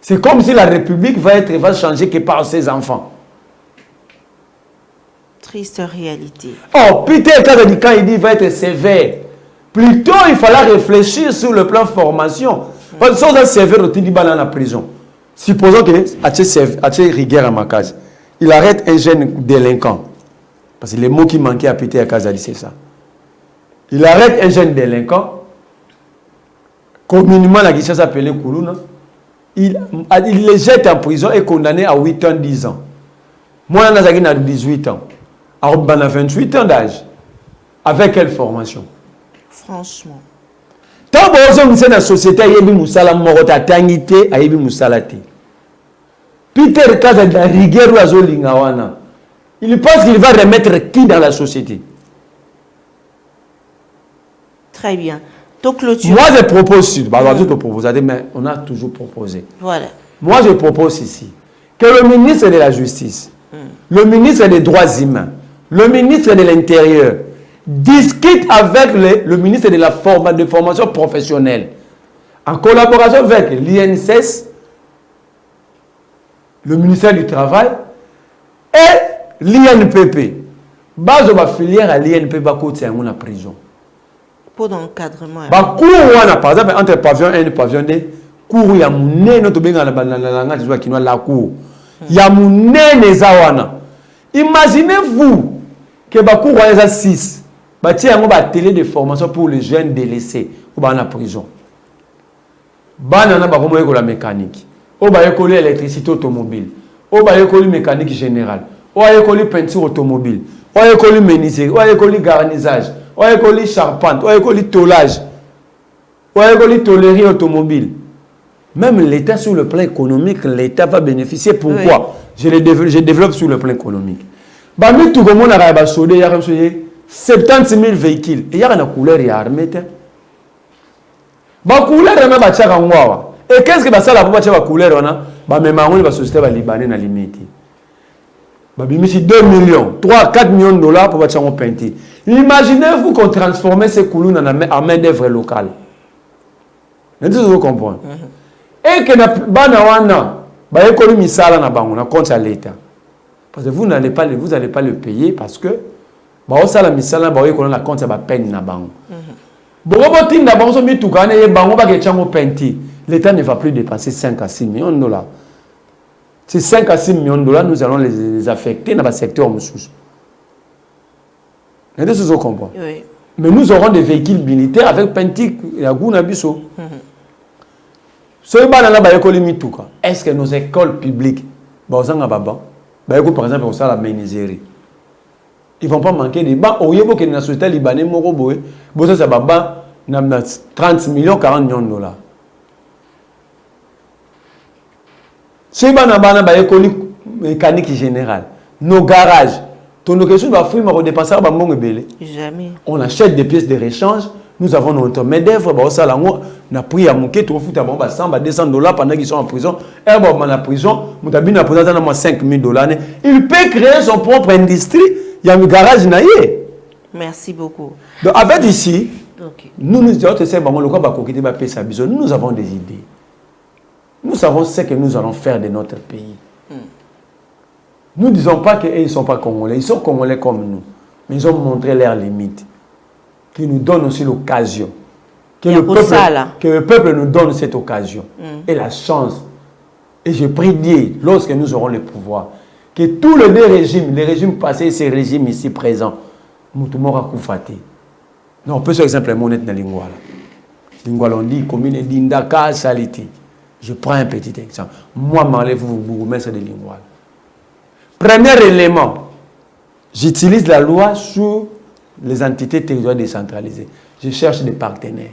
C'est comme si la République va changer que par ses enfants. Triste réalité. Oh, Peter, quand il dit va être sévère, plutôt il fallait réfléchir sur le plan formation. Parce que sans sévère, il dit dans la prison. Supposons que Aché rigueur à ma case, il arrête un jeune délinquant. Parce que les mots qui manquaient à Peter Kazali, c'est ça. Il arrête un jeune délinquant, communément la guichette s'appelait Koulouna. Il le jette en prison et condamné à 8 ans, 10 ans. Moi, je a 18 ans. Alors, on a 28 ans d'âge. Avec quelle formation? Franchement. Tant que vous êtes dans la société, il y a des moussala morota tangité, il y a des moussala té. Peter Kazali, la rigueur ou azolingawana. Il pense qu'il va remettre qui dans la société? Très bien. Donc, moi, je propose, mais on a toujours proposé. Voilà. Moi, je propose ici que le ministre de la Justice, le ministre des Droits humains, le ministre de l'Intérieur discute avec le ministre de la formation professionnelle, en collaboration avec l'INSS, le ministère du Travail et l'INPP. Base de la filière à l'INPP, côté en prison. Pour l'encadrement. Par exemple, entre pavillon 1 et pavillon 2, cours ya munene to benga na balanga tu vois qui la cour. Ya munene zawana. Imaginez-vous que ba cour ya 6. Ba tia ngo ba télé de formation pour les jeunes délaissés ou ba na prison. Bana na ba komo ko la mécanique. O ba école électricité automobile. O ba école mécanique générale. O ba école peinture automobile. O ba école menuiserie, o ba école garnissage. On a école charpente, on a école tôlage, on a école tôlerie automobile. Même l'État sur le plan économique, l'État va bénéficier. Pourquoi? Oui. Je développe sur le plan économique. Bami tout le monde a 70 000 véhicules. Et il y a une couleur et armée. La couleur est un et qu'est-ce que ça la couleur on a? La société libanais na limite. Ici 2 millions, 3, 4 millions de dollars pour bâtir un peinture. Imaginez-vous qu'on transforme ces coulons en main-d'œuvre locale. Vous comprenez? Et que contre l'État. Parce que vous n'allez pas le payer parce que l'État ne va plus dépenser 5 à 6 millions de dollars. Ces 5 à 6 millions de dollars, nous allons les affecter dans le secteur moussous. Vous comprenez? Oui. Mais nous aurons des véhicules militaires avec Pentik et Agunabiso. Est-ce que nos écoles publiques, par exemple, au la menuiserie, ils ne vont pas manquer de bancs? Au Yébo, qui est dans la société libanaise, ça va 30 millions, 40 millions de dollars. Si on a une école mécanique générale, nos garages, ton occasion va faire un dépenser à Bambon et Belé. Jamais. On achète des pièces de rechange, nous avons notre main-d'œuvre, on a pris à Mouké, tu as 100, 200 dollars pendant qu'ils sont en prison. Et en prison, on a bien à 5 000 dollars. Il peut créer son propre industrie, il y a un garage naïe. Merci beaucoup. Donc, en fait, ici, nous avons des idées. Nous savons ce que nous allons faire de notre pays. Nous ne disons pas qu'ils ne sont pas congolais. Ils sont congolais comme nous. Mais ils ont montré leurs limites. Qui nous donnent aussi l'occasion. Que le peuple nous donne cette occasion. Et la chance. Et je prie Dieu, lorsque nous aurons le pouvoir, que tous les deux régimes, les régimes passés et ces régimes ici présents, nous mourrons Koufate. Non, on peut par exemple, mon dans Lingwala. Lingwala, on dit, commune d'Indaka, Saliti. Je prends un petit exemple. Moi, Marley, vous bourgmestre de Lingouala. Premier élément, j'utilise la loi sur les entités territoriales décentralisées. Je cherche des partenaires.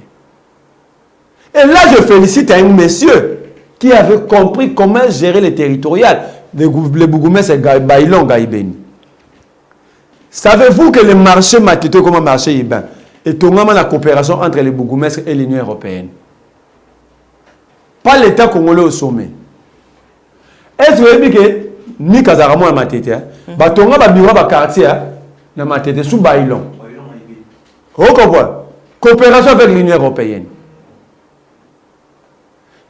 Et là, je félicite un monsieur qui avait compris comment gérer les territoriales. Les bourgmestres Bailon Gaïbeni. Savez-vous que le marché Matito, comment marché Iban, est totalement la coopération entre les bourgmestres et l'Union européenne? Pas l'État congolais au sommet. Est-ce que vous avez dit que ni Kazaramo à Matete, Batonga Babira Bakartia, na Matete, sous Bailon. Vous comprenez? Coopération avec l'Union européenne.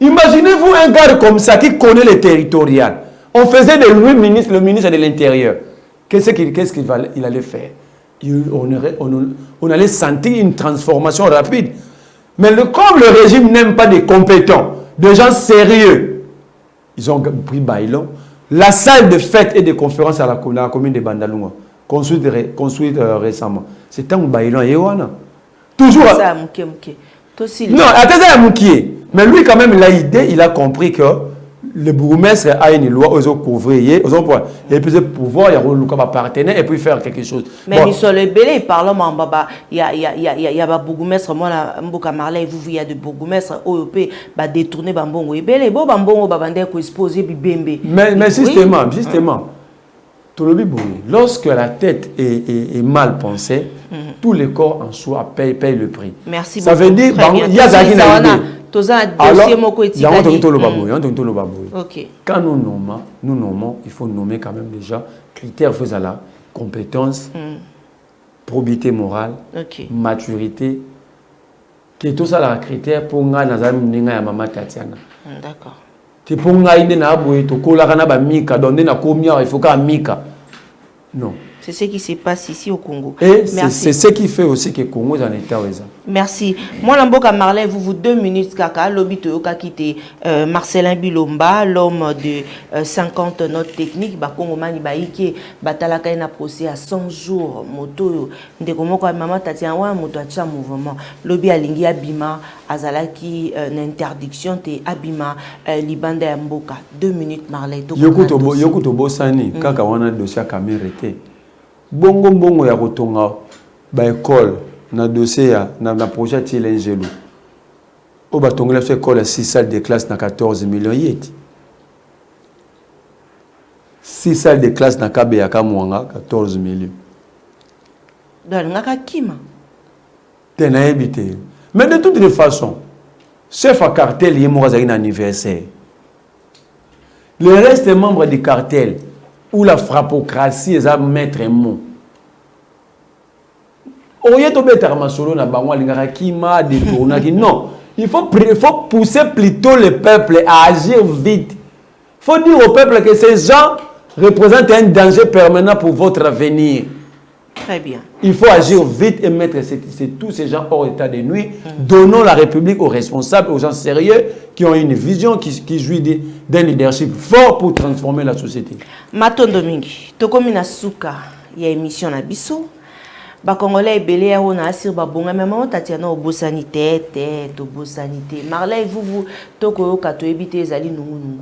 Imaginez-vous un gars comme ça qui connaît les territoriales. On faisait de lui le ministre de l'Intérieur. Qu'est-ce qu'il allait faire? On allait sentir une transformation rapide. Mais comme le régime n'aime pas des compétents, des gens sérieux, ils ont pris Bailon. La salle de fête et de conférences à la commune de Bandalunga, construite récemment. C'est un Bailon et Yoana. Toujours. Non, attendez à Moukié. Mais lui, quand même, il a compris que le bourgmestre a une loi, ils ont couvert, et puis le pouvoir, il y a un partenaire, et puis faire quelque chose. Mais bon. Sur le Bélé, il parle, il y a un bourgmestre, moi, Mboka Marley, il y a des bourgmestres, OEP, détourner Bambongo et Bélé, Bambongo, exposé, Bimbe. Mais justement, lorsque la tête est mal pensée, tous les corps en soi payent le prix. Merci beaucoup. Ça veut dire il y a des quand nous nommons, il faut nommer quand même déjà critères faisant la compétence, probité morale, maturité, que tout ça là critères pour nga nazamninga ya mama Tatiana. D'accord. Tu pour nga inde na boye to kola kana ba mika donner na komia il faut ka mika. Non. C'est ce qui se passe ici au Congo. Et c'est ce qui fait aussi que le Congo est en état raison. Merci. Moi, Lamboka Marley, vous 2 minutes, Kaka, l'obito a quitté Marcelin Bilomba, l'homme de 50 notes techniques, Congo Mani Baïke, Batalaka na procès à 100 jours, moto, Ndekomoko Maman Tatiana, moto à mouvement, lobby à Lingi Abima, Azalaki, l'interdiction, te Abima, Libanda Mboka. 2 minutes, Marley. Yokuto Bosani, Kaka wana dossier kamérité. Bongo ya kotonga ba école na dossier na projet Tilengelo. O ba tongela fait école 6 salles de classe na 14 millions yeti. 6 salles de classe na Kabe ya Kamwanga 14 millions. Dans ngaka kima. Tena habité. Mais de toutes les façons, chef à cartel yé mo un anniversaire. Le reste des membres du cartel où la frappocratie est à mettre un mot. Non, il faut pousser plutôt le peuple à agir vite. Il faut dire au peuple que ces gens représentent un danger permanent pour votre avenir. Très bien. Il faut agir vite et mettre tous ces gens hors état de nuit. Donnons la République aux responsables, aux gens sérieux qui ont une vision, qui jouit d'un leadership fort pour transformer la société. Matondo mingi, tokomi na suka ya émission na biso. Ba Congolais belé ya ona asir ba bonga même Tatiana obo sanité tête obo sanité. Marley vous toko kato ebité ezali nungu.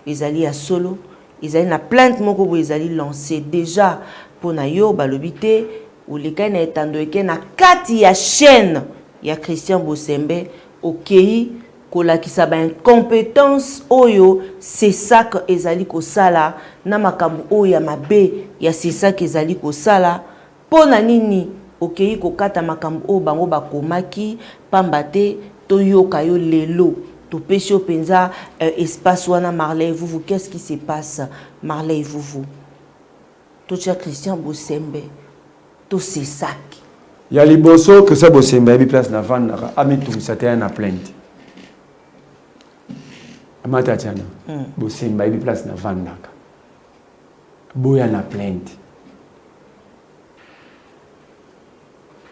Ezali ya solo, ezali na plainte moko bo ezali lancé déjà pour na yo balobité ou les kana etando eke na kati ya chaîne ya Christian Bosembe okei kolakisa ba incompétence oyo c'est ça que ezali ko sala na makambu oyo ya mabe ya c'est ça que ezali ko sala pona nini okei ko kata makambu o bango bakomaki pambate toyoka yo lelo to pesio penza espace wana Marley vous qu'est-ce qui se passe Marley vous tout cher Christian Bosembe tout c'est ça il y a liboso que ça Bosembe a place na vanda ami tout ça était na plainte Matatiana Bosembe a place na vanda boya na plainte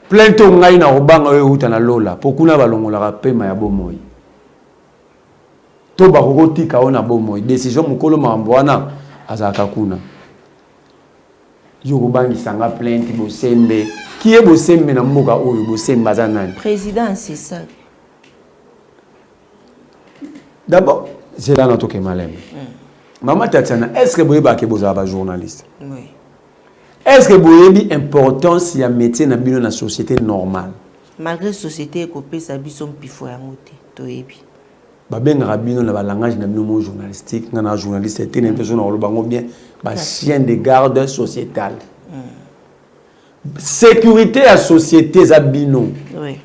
plainte ngai na obanga oyo uta na lola pokuna balongola pema ya bomoi to bakotika ona bomoi décision mukolo mambwana azaka kuna yoko bangi sanga plainte Bosembe qui est Bosembe na mboka oyo Bosembe azanani président c'est ça D'abord, c'est là notre malem. Maman Tatiana, est-ce que vous avez un journaliste? Oui. Est-ce que vous avez une importance si un métier dans la société normale? Malgré la société, copé sa bison pifo ya ngote, toyebi. Ba ben rabino na ba langage na bino journalistique, na journaliste était une personne au bango bien, ba chien de garde sociétal. Sécurité à société za bino. Oui.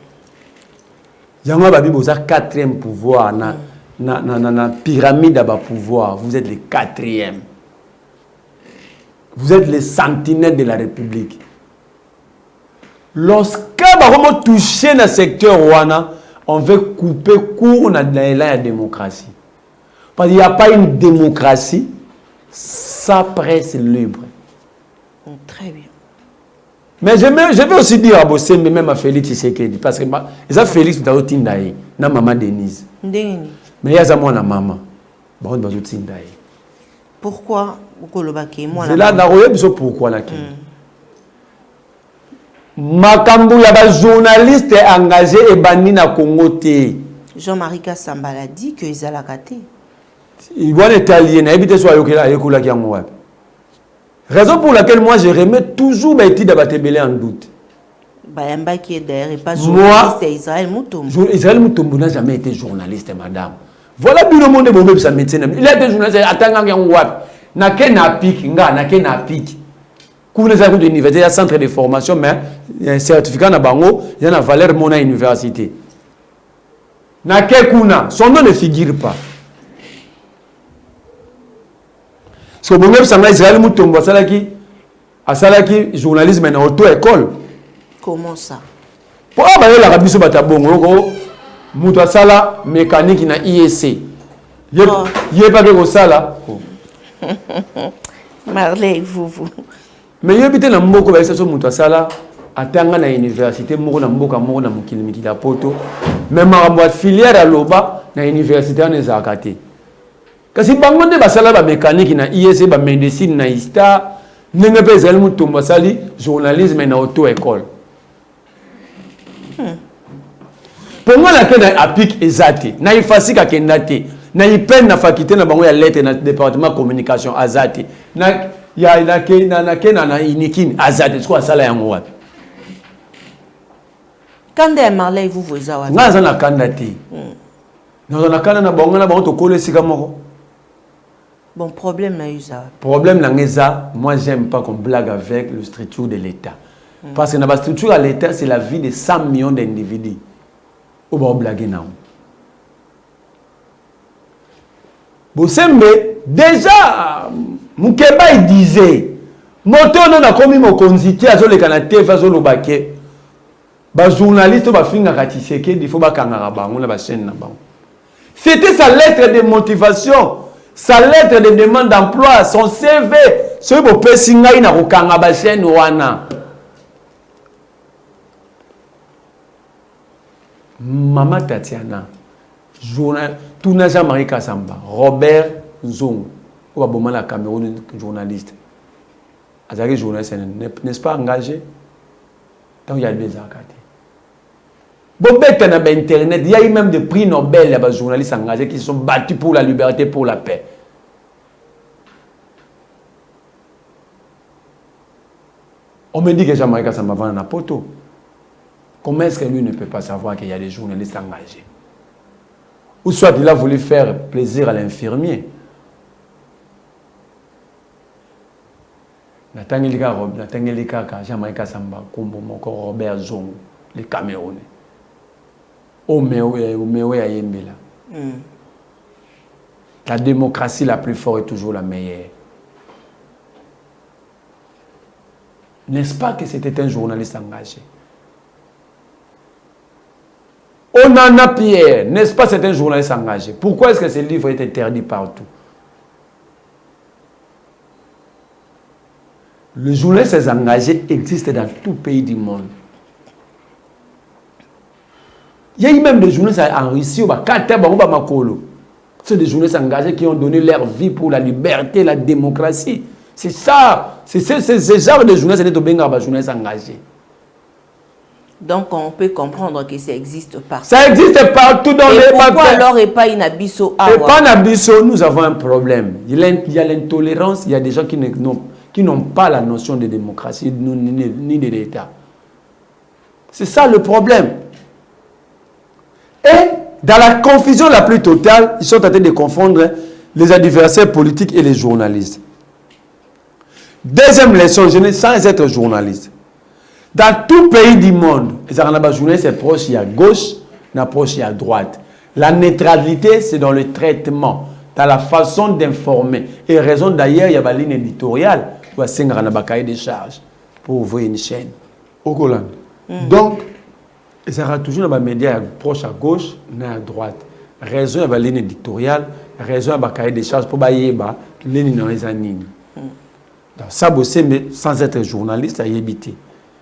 Yango ba bibo za quatrième pouvoir na pyramide à pouvoir, vous êtes le quatrième. Vous êtes les sentinelles de la République. Lorsque vous touchez dans le secteur Rwanda, on veut couper court dans la démocratie. Parce qu'il n'y a pas une démocratie sans presse libre. Très bien. Mais je vais aussi dire à Bossé, mais même à Félix Tshisekedi, parce que ça Félix est au Tindaï, na maman Denise. Mais il y a moi na maman. Bon, on va au Tindaï. Pourquoi c'est là pourquoi la Makambu ya ba journaliste engagé et banni na Congo te. Jean-Marie Kassamba a dit que ils allaient cater. Il voit l'italien, habite soit yokola ki ngwa. Raison pour laquelle moi je remets toujours Baïti Dabatebele en doute. Bayamba qui est derrière et pas journaliste, c'est Israël Moutombo. Israël Moutombo n'a jamais été journaliste, madame. Voilà bien le monde de Bombé sa médecin. Il a été journaliste attendant ngwa. Na ken na pique nga na ken na pique. Couvre les de l'université, il y a un centre de formation, mais il y a un certificat na bango, il y a une valeur mona université. Na kuna, son nom ne figure pas. Parce que bon, ça m'a Israël Moutombo a salaki journalisme na auto-école. Comment ça? Pour avoir la rabiso batabongo, Mouto sala mécanique na IEC. Yé pas que sala. Marley, vous. Mais il y a des gens qui sont venus à la université, moko na mboka moko na mokili mikila poto, mais ma filière à l'oba na université en ezakate. Kasi bango de basala ba mécanique na IEC ba médecine na ISTA, ndenge pe ezali mutumba sali journalisme na auto école. Pour moi la kena applique ezate, na ifasika kendate, na ipen na faculté na bango ya lettre na département communication azate. Na ya na inikin azate quoi sala yango wapi. Quand est Marley vous voyez wapi? Ngaza na kandati. Na kana na bango na bango to kole sika moko. Bon problème na usa. Problème na ngeza, moi j'aime pas qu'on blague avec le structure de l'État. Parce que dans la structure à l'État, c'est la vie de 100 millions d'individus. Ou bon blaguer non. Bosembe déjà Mukeba il disait moto non a commis mon conziti azo le kanate fazo lo baké. Ba journaliste ba finga katiseke il faut ba kangara bango na ba chaîne na bango. C'était sa lettre de motivation, sa lettre de demande d'emploi, son CV. Ce beau pesinga ina ko kanga ba chaîne wana. Maman Tatiana, journal, tout n'a jamais Kassamba, Robert Zong, ou à la Cameroun, journaliste. Azari journaliste, n'est-ce pas engagé? Tant il y a des arcades. Bon, ben, Internet, il y a eu même des prix Nobel, il y a des journalistes engagés qui se sont battus pour la liberté, pour la paix. On me dit que Jean-Marie Kassamba va dans la poteau. Comment est-ce que lui ne peut pas savoir qu'il y a des journalistes engagés? Ou soit il a voulu faire plaisir à l'infirmier. Natangelika Jean-Marie Kassamba, Robert Zong, les Camerounais. La démocratie la plus forte est toujours la meilleure. N'est-ce pas que c'était un journaliste engagé? Onana Pierre, n'est-ce pas, c'est un journaliste engagé? Pourquoi est-ce que ce livre est interdit partout? Le journaliste engagé existe dans tout pays du monde. Il y a eu même des journalistes en Russie, c'est des journalistes engagés qui ont donné leur vie pour la liberté, la démocratie. C'est ça. C'est ce genre de journalistes qui sont journalistes engagés. Donc on peut comprendre que ça existe partout. Ça existe partout dans les papiers. Pourquoi alors et pas une abisso? Et pas une abisso, nous avons un problème. Il y a l'intolérance, il y a des gens qui n'ont pas la notion de démocratie ni de l'État. C'est ça le problème. Et dans la confusion la plus totale, ils sont en train de confondre les adversaires politiques et les journalistes. Deuxième leçon, sans être journaliste. Dans tout pays du monde, les journalistes sont proches à gauche, proches à droite. La neutralité, c'est dans le traitement, dans la façon d'informer. Et raison d'ailleurs, il y a une ligne éditoriale où il y a un cahier de charges pour ouvrir une chaîne. Au Hollande. Donc, il y aura toujours des médias proches à gauche, à droite. Raison, il y a une ligne éditoriale, raison, il y a un cahier de charges pour bailler les lignes dans les années. Ça, sans être journaliste, il y a évité.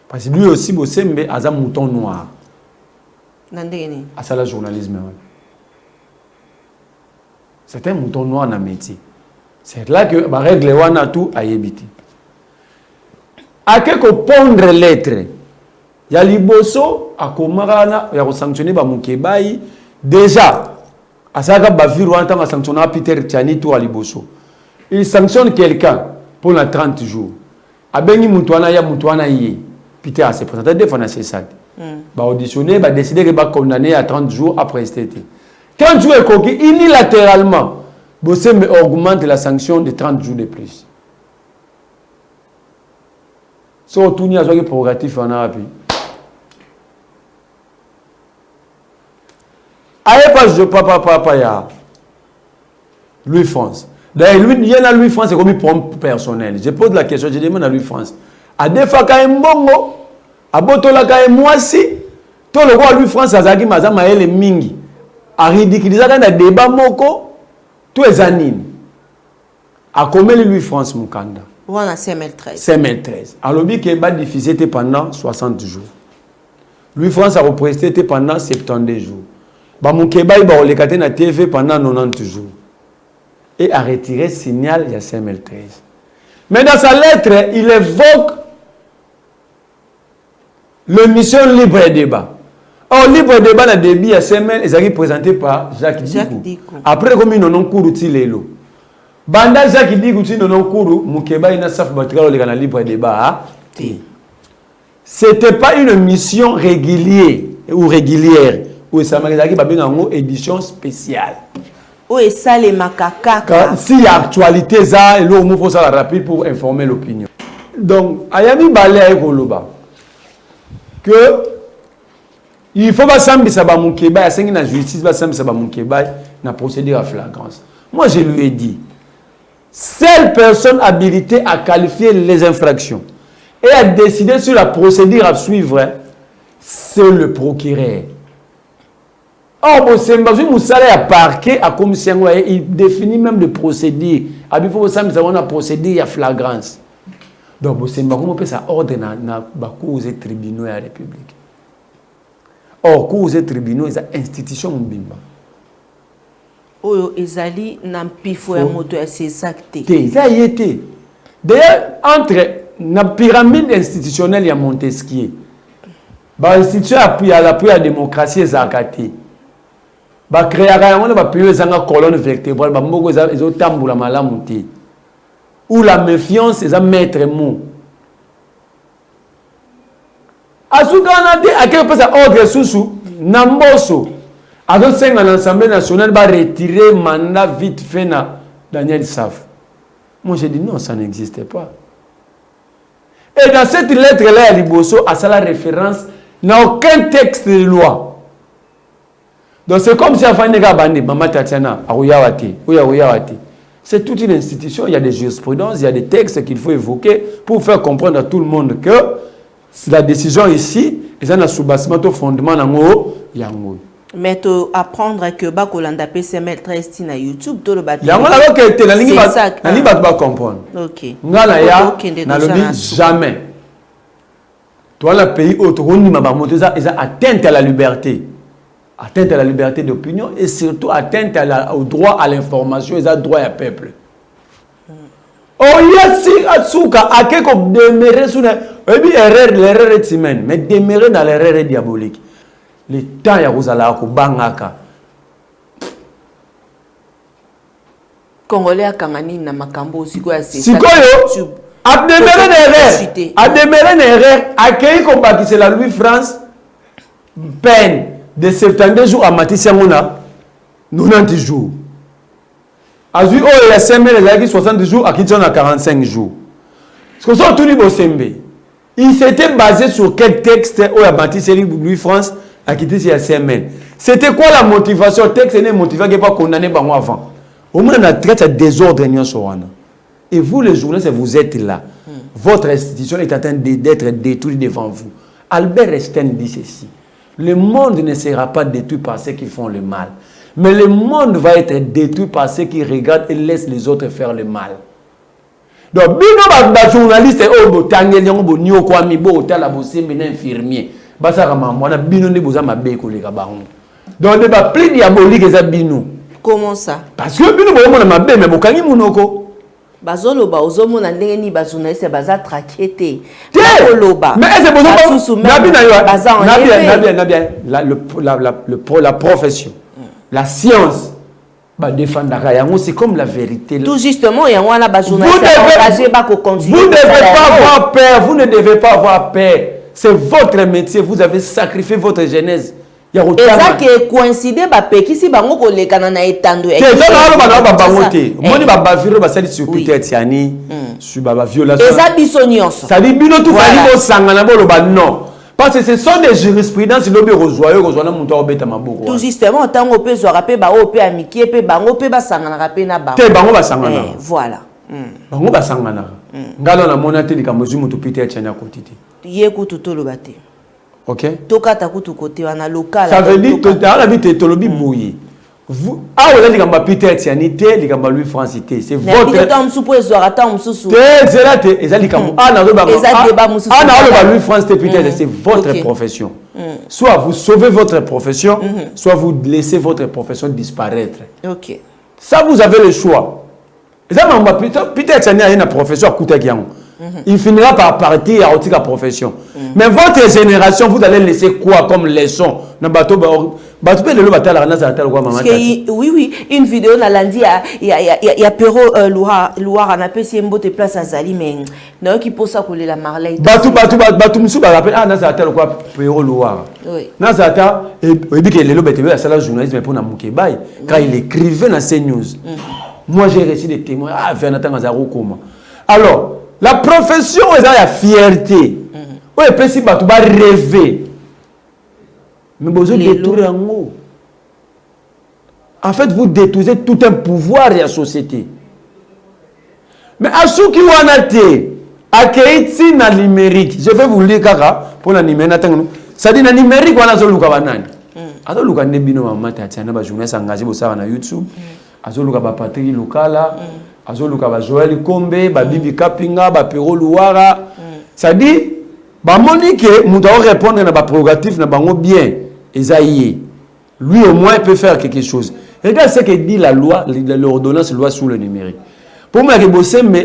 Parce que lui aussi, il a un mouton noir. C'est le journalisme. C'est un mouton noir dans le métier. C'est là que la règle a tout à éviter. À quelque pondre lettre, il y a Liboso, à Komarana, il y a sanctionné par Moukébaï. Déjà, à Saga Bavir, on a sanctionné Peter Tchani tout à Liboso. Il sanctionne quelqu'un pour 30 jours. À Beni Moutouana, il y a Moutouana Yé. Peter a se présenté deux fois dans ces sacs. Il a auditionné, il a décidé qu'il va condamner à 30 jours après STT. 30 jours est coquille, unilatéralement, Bossé augmente la sanction de 30 jours de plus. Si on tourne à ce progressif en Arabe. Aïe, pas je papa, ya Louis France. D'ailleurs, il y a Louis France, c'est comme une pompe personnelle. Je pose la question, je demande à Louis France. A des fois, quand il y a un bongo, à Botola, quand il y a moi si, tout le roi Louis France, a zaki mazama ele mingi. A ridiculiser quand il y a débat moko, tous les animes. A combien Louis France Mukanda? On a CML13. CML13. Alors, il y a diffusé pendant 60 jours. Louis France a représenté pendant 72 jours. Bamoukeba, il a relécaté na TV pendant 90 jours. Et a retiré le signal, il y a CML13. Mais dans sa lettre, il évoque l'émission Libre et Débat. Or, Libre et Débat, dans le début, il y a CML, ils sont présentés par Jacques Dikou. Après, comme ils n'ont pas couru, Banda Jacques Dikou, ils n'ont pas couru, Moukeba, il n'a pas fait le Libre et Débat. Ce n'était pas une mission régulière. Ou ça m'a dit qu'il y a une édition spéciale. Où est ça les macaques? Si l'actualité ça, il faut ça rapide pour informer l'opinion. Donc, Ayami Balé à Ekoloba que il faut pas s'embêter ça mon Québec, c'est la justice va s'embêter ça mon Québec, na procédure à flagrance. Moi je lui ai dit, seule personne habilitée à qualifier les infractions et à décider sur la procédure à suivre, c'est le procureur. Or, Moussala a parqué à commission, il définit même des procédures. Il faut que ça a procédure à flagrance. Donc, comment on peut ça ordre dans les tribunaux de la République. Or, les tribunaux, c'est une institution mbimba. Oh, Ezali n'a pas fait un moto à ses actes. Ça y était. D'ailleurs, entre la pyramide institutionnelle et Montesquieu, l'institution appuie à l'appui à la démocratie et Zakati. Ba créer un pays zanga colonne vertébrale ba mboko ezo tambula malamu te où la méfiance est un maître mot asukana te akeke pesa ordre susu namboso azo senga l'Assemblée nationale va retirer mandat vite fait na Daniel Saf. Moi j'ai dit non, ça n'existait pas. Et dans cette lettre là Liboso a ça la référence n'a aucun texte de loi. Donc c'est comme si à Fanega Bandi, Mama Tatiana, à Ouyawati. C'est toute une institution, il y a des jurisprudences, il y a des textes qu'il faut évoquer pour faire comprendre à tout le monde que la décision ici, c'est un sous-bassement au fondement dans Yango. Mais tu apprendre que Bakolanda PCML13 sur YouTube, tout le bâtiment. C'est ça. La ligne va comprendre. Ok. Ngalaya, jamais. Toi, le pays autre, on a atteinte à la liberté. Atteinte à la liberté d'opinion et surtout atteinte au droit à l'information et au droit au peuple. Oh, il y a si Atsuka, à quelque demeure sur Et puis l'erreur est humaine, mais demeurer dans l'erreur est diabolique. Le temps ya kozala ko bangaka. Congolais a kangani na makambo siko ya c'est sikoyo a demeuré une erreur accueilli comme c'est la Louis France peine de 72 jours à Matisse Mona 90 jours. Azui oh il y a 5 000 les 60 jours à Kitson à 45 jours. Ce que sont tous les Bosembe. Il s'était basé sur quel texte où a Matisse Louis France à quitter il y a 5 000. C'était quoi la motivation? Le texte n'est motivé pas condamné par moi avant. Au moins, on a traité désordre. Et vous, les journalistes, vous êtes là. Votre institution est en train d'être détruite devant vous. Albert Einstein dit ceci. Le monde ne sera pas détruit par ceux qui font le mal. Mais le monde va être détruit par ceux qui regardent et laissent les autres faire le mal. Donc, bino ba journaliste o tangel yango bo nyo kwa mi bo tala bo sembe na infirmier. Basa kama mwana bino ne boza mabe ko leka bango. Donc, de ba plus diabolique eza bino. Comment ça? Parce que bino bo mona mabe mais bokangi munoko. Bazolo ba ozomo na ndenge ni ba journaliste baza traqué loba. Mais est-ce que la profession, la science c'est comme la vérité. Tout justement, il y a un journaliste engagé pour continuer. Vous ne devez pas avoir peur. Vous ne devez pas avoir peur. C'est votre métier. Vous avez sacrifié votre jeunesse. Et ça qui est coïncidé, qui si bango ko le kanana etando. Et ça na ba bangote. Moni ba baviro ba sali sur Peter Tiani, sur ba violation. Et ça bisonyonso. Ça dit bino tout fali bo sangana bo lo ba non. Parce que ce sont des jurisprudences lobi rozoyo kozwana muntu obeta maboko. Tout justement tango pe zo rapé ba o pe amiki pe bango pe ba sangana rapé na ba. Te bango ba sangana. Voilà. Bango ba sangana. Ngalo na mona te dika mozu mutu Peter Tiani akotiti. Ye kutu to lo bate. Ok. Ça veut dire que dans la vie de Tolobi Bouye. Vous, ah, vous avez dit que Peter Tianité, les gars, lui francité. C'est votre. C'est votre profession. Soit vous sauvez votre profession, soit vous laissez votre profession disparaître. Ok. Ça, vous avez le choix. Peter Tianité a une profession à Koutakiang. Il finira par partir à la profession. Mais votre génération, vous allez laisser quoi comme leçon? Oui, une vidéo dans lundi, il y a Pero Loire, on a fait une bonne place à Zali, mais non, qui pose ça pour la Marley. Batou rappelle, ah, Nazata, quoi, Pero Loire. Nazata, et dit que le BTV a la journalisme pour Namoukébaï, quand il écrivait dans ces news. Moi, j'ai reçu des témoins, ah, Fernatan Azaro, comment? Alors, la profession est la fierté. Oui, et si tu vas rêver. Mais vous détruisez en haut. En fait, vous détruisez tout un pouvoir de la société. Mais à ceux qui ont été accueillis dans le numérique, je vais vous lire pour le numérique. Ça dit, dans le numérique, on a des gens qui ont des journalistes engagés sur YouTube. Azoluka ba Patrick Lukala, azoluka ba Joël Kombe, ba Bibi Kapinga, ba Pero Luara. Ça dit, ba Monique, nous devons répondre à ba prérogative na bango bien. Esaïe. Lui au moins il peut faire quelque chose. Regarde ce que dit la loi, l'ordonnance loi sur le numérique. Pour moi,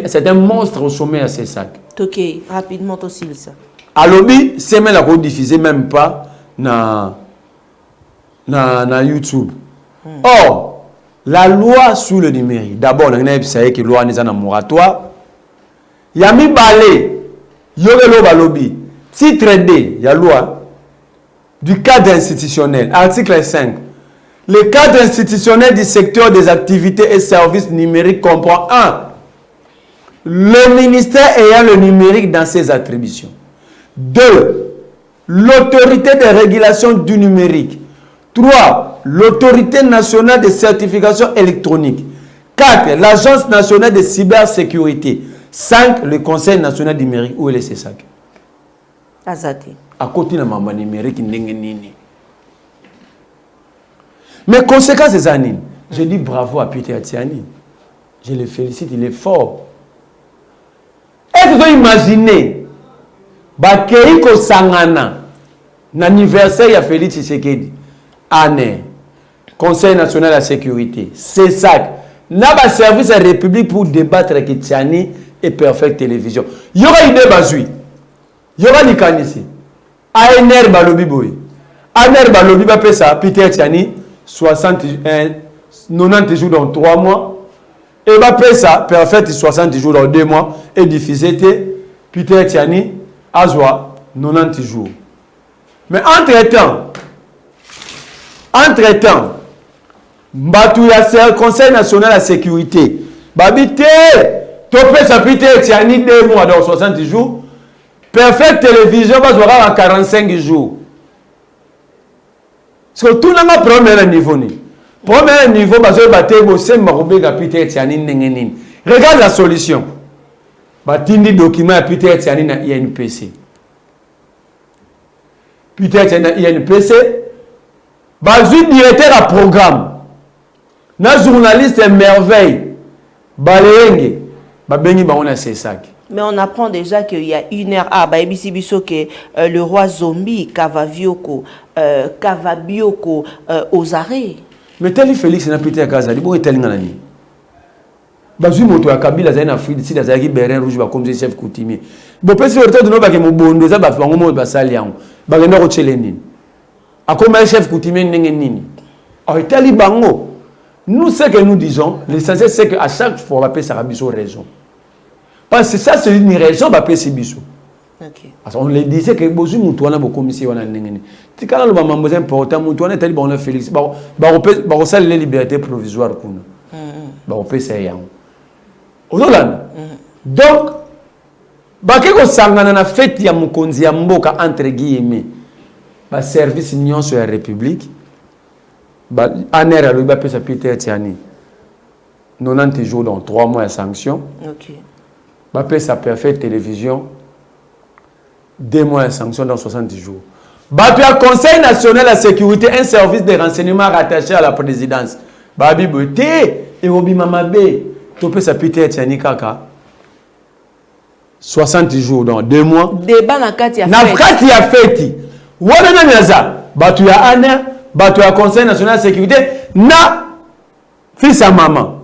c'est un monstre au sommet à ses sacs. Ok, rapidement aussi ça. À l'objet, c'est même la diffusée même pas na YouTube. Or, la loi sur le numérique, d'abord, on a dit que la loi est en moratoire. Il y a mis balai, il y a lobby. Titre D, il y a loi du cadre institutionnel, article 5. Le cadre institutionnel du secteur des activités et services numériques comprend 1. Le ministère ayant le numérique dans ses attributions. 2. L'autorité de régulation du numérique. 3. L'autorité nationale de certification électronique. 4. L'agence nationale de cybersécurité. 5. Le conseil national du numérique. Où est le CESAC? Azati. À côté de la numérique. Mais conséquence des années, je dis bravo à Peter Tiani. Je le félicite, il est fort. Est-ce que vous imaginez Bakeiko Sangana, l'anniversaire de Félix Tshisekedi, année, Conseil national de la sécurité, CESAC, n'a pas service à la République pour débattre avec Tiani et Perfect Télévision. Il y aura une débat. yoka likanisi ANR balobi boy ANR balobi ba pesa Peter Tiani 90 jours dans 3 mois et ba pesa Perfect 60 jours dans 2 mois et diffusé Peter Tiani azwa 90 jours. Mais entre-temps, Mbatu ya Conseil national de la sécurité, babité, topé sa Peter Tiani 2 mois dans 60 jours, Perfect télévision va jouer à 45 jours. Parce que tout le monde premier niveau. Premier niveau, Peter Tiani. Regarde la solution. Batindi document Peter Tiani na INPC. Peter Tiani na INPC. Bazu directeur à programme. Na journaliste merveille. Balenge. Babengi baona Sesak. Mais on apprend déjà qu'il y a une heure. Ah, bah, que le roi zombie, Kavabioko, aux arrêts. Mais tel Félix n'a Peter Kazali, bon, tel Nganani. Bazui moto ya Kabila zaina Afrique, si la zaki Beren Rouge, ba comme chef coutumier. Bon, peut-être que le temps de nos bondo, ça va faire un mot de basalian. Bagenda Rochelenine. A comme chef coutumier Nengenini. Ah, tel Bango. Nous, ce que nous disons, l'essentiel, c'est qu'à chaque fois, on va payer sa raison. Parce que ça, c'est une raison, on va payer ses bisous. Parce qu'on les disait que Bozu Moutouana, beaucoup commissaire, on a Nengenini. Tu quand le moment important, Moutouana, tel bon, Félix, on sait les libertés provisoires. On peut essayer. Donc, bakeko sangana na fête ya mukonzi ya mboka entre guillemets ba service union sur la République ba ANR a ba pesa Peter Tiani 90 jours dans 3 mois de sanction. OK. Ba pesa Perfect télévision 2 mois de sanction dans 60 jours. Ba tu Conseil national de la sécurité, un service de renseignement rattaché à la présidence. Ba biboté et obi mamabe to pesa Peter Tiani kaka 60 jours dans 2 mois. Débat na kati ya fête. Na kati ya fête. Wana na nyaza. Batu ya ANR, batu ya Conseil national de sécurité na fils à maman.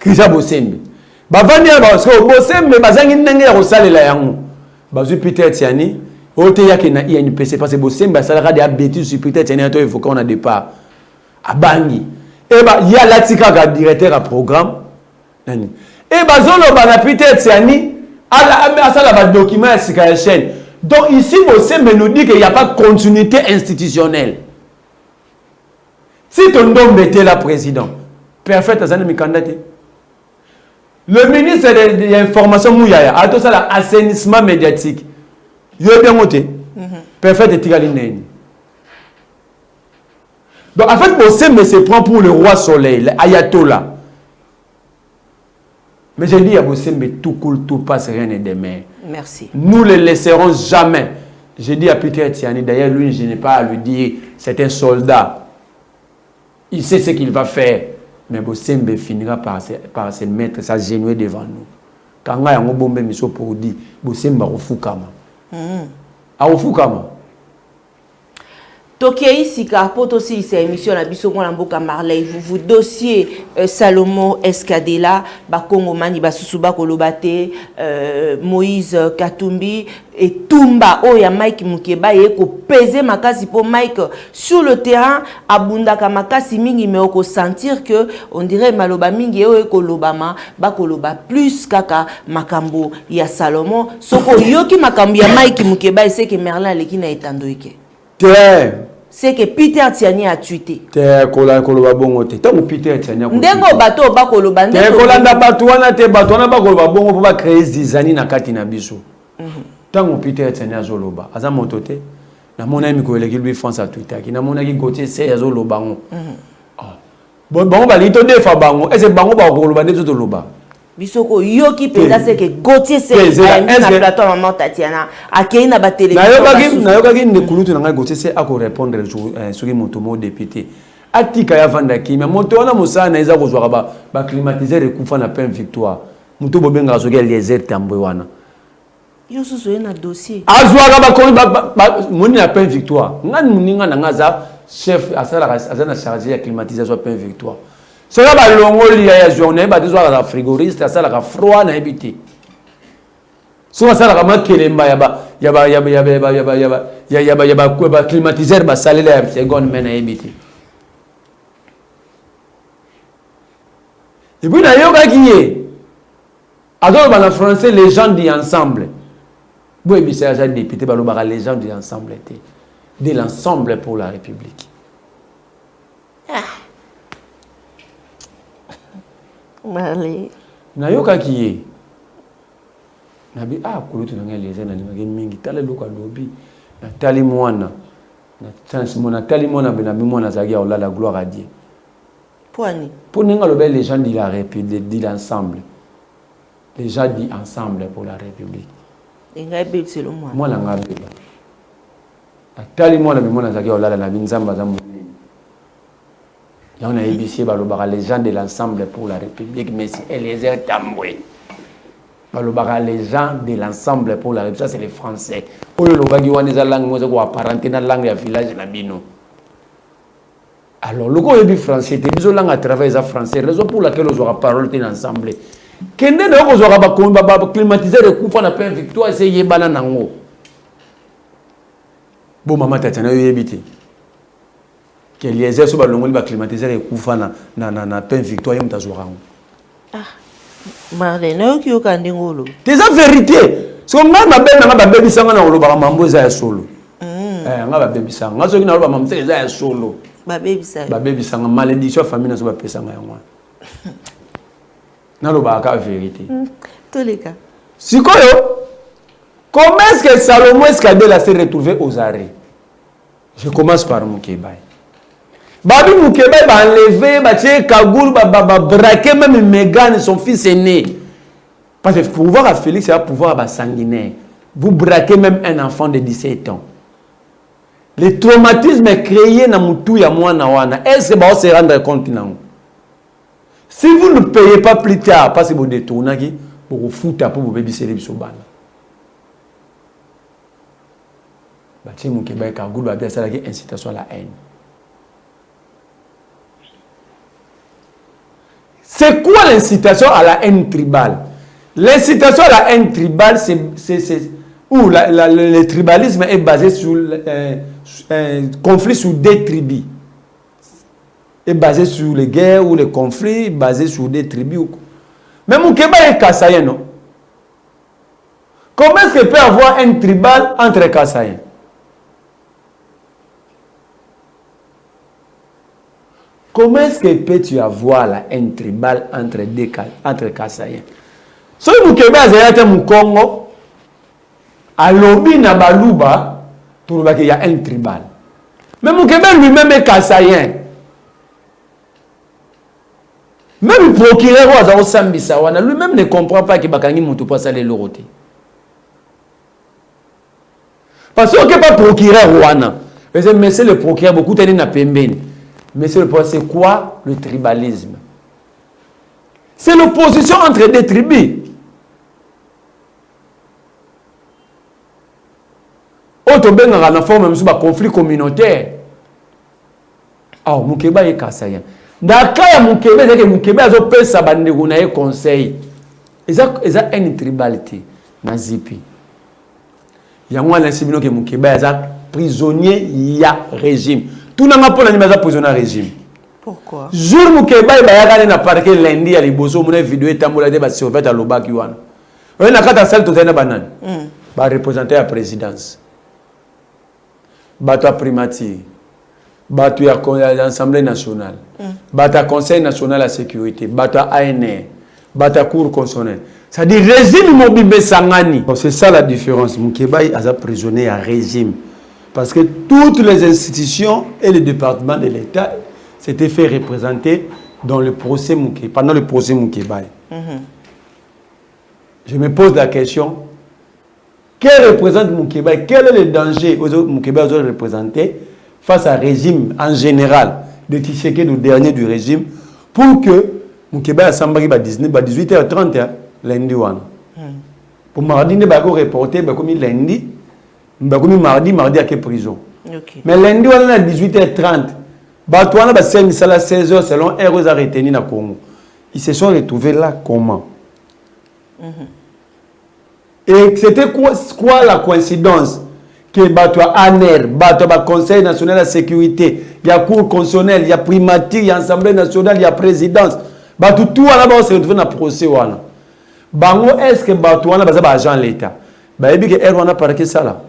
Kisa Bosembe. Bavandi parce que Bosembe bazangi ndenge ya kosalela yango. Bazu Peter Tiani, ote yake na INPC parce que Bosembe asalaka des bêtises sur Peter Tiani to évoqué on a départ. Abangi. Et bah il y a l'atika ga directeur à programme. Et bazolo bana Peter Tiani à la document à la chaîne. Donc ici Bosembe nous dit qu'il n'y a pas de continuité institutionnelle. Si ton homme était là président, Perfect azana mi candidat. Le ministre de l'information Mouyaya a tout ça l'assainissement médiatique. Yo bien monté. Perfect etigalineni. Donc en fait Bosembe se prend pour le roi soleil, l'ayatollah. Mais je dis à Bosembe, tout coule, tout passe, rien n'est demain. Merci. Nous ne le laisserons jamais. Je dis à Peter Tiani, d'ailleurs, lui, je n'ai pas à lui dire, c'est un soldat. Il sait ce qu'il va faire. Mais Bosembe finira par se mettre, s'agenouiller devant nous. Quand on a un bombe, il pour dire, Bosembe a refukama. A refukama. Tokei Sika, pour aussi cette émission la biso mwana mboka Marley, vous dossier Salomon Escadela, Bakongo Mani Basusuba Kolobate, Moïse Katumbi et Tumba Oya Mike Mukeba yeko peser makasi pour Mike sur le terrain abundaka makasi mingi mais oko sentir que on dirait maloba mingi eko lobama bakoloba plus kaka makambo ya Salomon soko yoki makambo ya Mike Mukeba c'est que Merlin lekina etandoike. C'est que Peter Tiani a tweeté. Te koloba bongo te. Tango Peter Tiani a tweeté. Ndengo bato ba koloba ndeko. Te kolanda bato wana te bato wana ba koloba bongo po ba créer zizani na kati na biso. Tango Peter Tiani a zoloba. Aza motote. Na mona mi ko eleki lui France a Twitter. Ki na mona ki Gauthier c'est ya zoloba ngo. Bon bango ba lito defa bango. Est-ce bango ba koloba ndezo to loba. Bisoko yoki penda c'est que Gauthier c'est na plateau maman Tatiana akei na ba télévision na yoka ki ndekulutu na Gauthier c'est à répondre sur motomo député atika ya vanda ki mais moto wana mosana eza ko zwa ba climatiser ekufa na plein victoire moto bobenga soki Eliezer Tambwe wana yo susu na dossier azwa ba ko moni na plein victoire ngani muninga na ngaza chef asala azana chargé ya climatisation plein victoire. C'est là que l'on a journée, bah, des frigoriste, ça la froid, n'a habité. Soit ça la kelemba yaba climatiseur ba salé la seconde mena ebiti. Et puis na yoga qui est alors dans le français les gens disent ensemble. Bon et puis c'est un député ba les gens disent ensemble était de l'ensemble pour la République. Allez. Na yoga qui est nabi kulutu na ngeleze na limage mingi tala loka lobi na tali mwana na chance mona tali mwana benabi mwana zaki ya la gloire à Dieu. Pour ninga lobe les gens disent la République dit l'ensemble. Les gens disent ensemble pour la République. Et ngabe c'est le moi. Moi la ngabe. Na tali mwana be mwana zaki ya la binzamba za munene. Ya on a ébissé balobara les gens de l'ensemble pour la République mais si Eliezer Tambwe. Les gens de l'ensemble pour la République, ça c'est les Français. Alors, le gars est français, il y a à travers les Français, raison pour laquelle on aura parole ensemble. Quand on aura climatisé le coup, on a fait une victoire, c'est Yébana Nango. Bon, maman, tu as évité. Que les exercices va climatiser le coup, on a fait une victoire, on a fait Marlène, qui est au c'est la vérité. Si on a ma baby sanga na oloba mambo za solo. Nga baby sanga. Nga soki na oloba mambo za solo. Baby sanga. Baby sanga malédiction famille na so ba pesa nga yango. Na loba ka vérité. Tous les cas. Sikoyo, comment est-ce que Salomon Escadela s'est retrouvé aux arrêts? Je commence par Moukébaï. Babi Moukébaï va enlever, va tirer Kagoul, va braquer même Mégane, son fils aîné. Parce que le pouvoir à Félix, c'est un pouvoir sanguinaire. Vous braquez même un enfant de 17 ans. Le traumatisme est créé dans Moutou ya Mouana. Est-ce que vous se rendre compte? Si vous ne payez pas plus tard, parce que vous détournez, vous vous foutez pour vous bébé célébrer sur ban. Bati Moukébaï Kagoul va bien ça la incitation à la haine. C'est quoi l'incitation à la haine tribale? L'incitation à la haine tribale, c'est où le tribalisme est basé sur un conflit sur des tribus. Est basé sur les guerres ou les conflits basés sur des tribus. Mais Moukeba est Kassayen, non? Comment est-ce qu'il peut y avoir un tribal entre Kassayen? Comment est-ce qu'il peut y avoir la haine tribale entre Kassayen? Si vous avez un Congo, à l'Obi Nabaluba, il y a un tribal. Mais Moukeba lui-même est Kassayen. Même le procureur au Sambisawana, lui-même ne comprend pas qu'il y a un moutou pas salé le roté. Parce qu'il n'y a pas de procureur Rwanda. Mais c'est le procureur, beaucoup de gens pembeni. Mais c'est quoi le tribalisme? C'est l'opposition entre des tribus. Autre ben dans la forme même sur un conflit communautaire. Ah, Moukeba est Kassayen. D'accord, Moukeba, c'est que Moukeba a fait sa bande de conseil. Il y a une tribalité. Nazipi. Il y a un incident que Moukeba est prisonnier, il y a régime. Tout le monde est prisonnier régime. Pourquoi? Jour Moukeba est allé parquet lundi à Liboso, mon vidéo est amolée de surveiller à l'Obakiwan. On a quatre salles tout un banane. Va représenter la présidence. Bato à primature. Bato à l'Assemblée nationale. Bato à Conseil national de la sécurité. Bato à ANR. Bato à Cour constitutionnelle. C'est-à-dire régime mobile Sangani. C'est ça la différence. Moukeba est prisonnier à régime. Parce que toutes les institutions et les départements de l'État s'étaient fait représenter dans le procès Moukeba, pendant le procès Moukeba. Je me pose la question, quel représente Moukeba? Quel est le danger que Moukeba doit représenter face à régime en général, de Tshisekedi du dernier du régime, pour que Moukeba a Sambari à 18h30 lundi. Pour mardi, il va reporter comme lundi. Mardi à quelle prison? Okay. Mais lundi, on a 18h30. Batouana, à 16h selon ROS a retenu na Congo. Ils se sont retrouvés là comment? Et c'était quoi la coïncidence? Que bato ANER, bato Conseil national de sécurité, il y a cour constitutionnelle, il y a primature, il y a assemblée nationale, il y a présidence. Bato tout là-bas se retrouve dans le procès wana. Bango est-ce que bato wana baza ba agent l'État? Ba yebi que wana parquet ça là.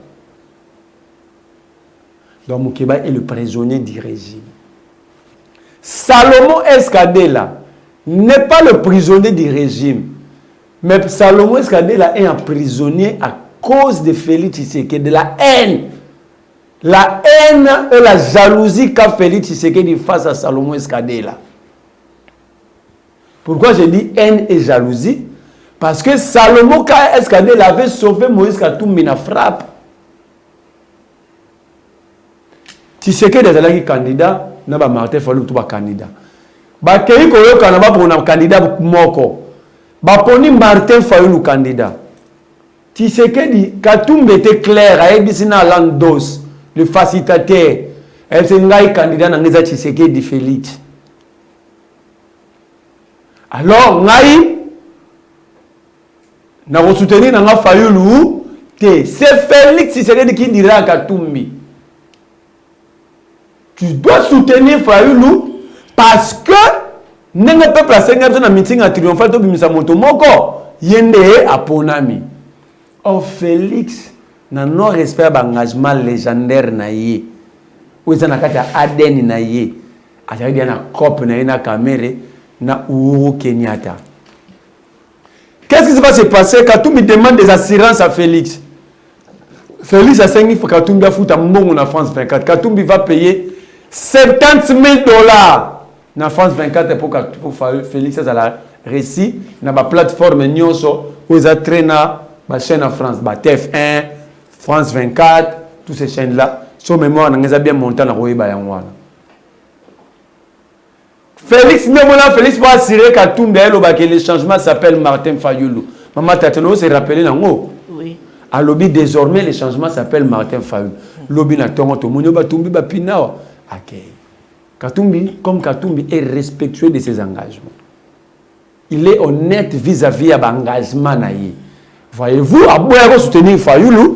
Donc Moukeba est le prisonnier du régime. Salomon Escadela n'est pas le prisonnier du régime. Mais Salomon Escadela est un prisonnier à cause de Félix Tshisekedi, de la haine. La haine et la jalousie qu'a Félix Tshisekedi face à Salomon Escadela. Pourquoi je dis haine et jalousie? Parce que Salomon Escadela avait sauvé Moïse Katumbi na frappe. Tshisekedi est candidat, n'a pas Martin Fayulu tout candidat. Ba kei koyo kanaba pour un candidat moko. Ba poni Martin Fayulu candidat. Tshisekedi Katumbi était clair, a ebisina Landos, le facilitateur. Elle s'est ngai candidat na ngeza Tshisekedi Félix. Alors ngai na soutenir na Fayulu te c'est Félix Tshisekedi qui dira à Katumbi. Tu dois soutenir Fayulu parce que n'est pas placé dans un meeting à triomphal to bimisa moto moko yende aponami. Oh Félix na non respect d'engagement légendaire na ye. Ou ça na kata ADN na ye. Atari dia na COP na na Kamere na Uhuru Kenyatta. Qu'est-ce qui va se passer quand tu me demandes des assurances à Félix? Félix a 5 000 Katumbi a foutu mbongo na France 24. Katumbi va payer $70 000 na France 24 pour Félix à la récit na ba plateforme nyonso où ils traînent ba chaîne en France ba TF1 France 24 toutes ces chaînes là son mémoire n'a bien monté na royeba yangwana Félix Félix va assurer Katumbi que le changement s'appelle Martin Fayulu. Maman Tateno s'est rappelé nango. Oui. À lobby désormais le changement s'appelle Martin Fayulu. Lobby na tongo to monyo ba tumbi ba pinawa. OK. Katumbi, comme Katumbi est respectueux de ses engagements. Il est honnête vis-à-vis de l'engagement. Voyez-vous, à boire soutenir Fayulu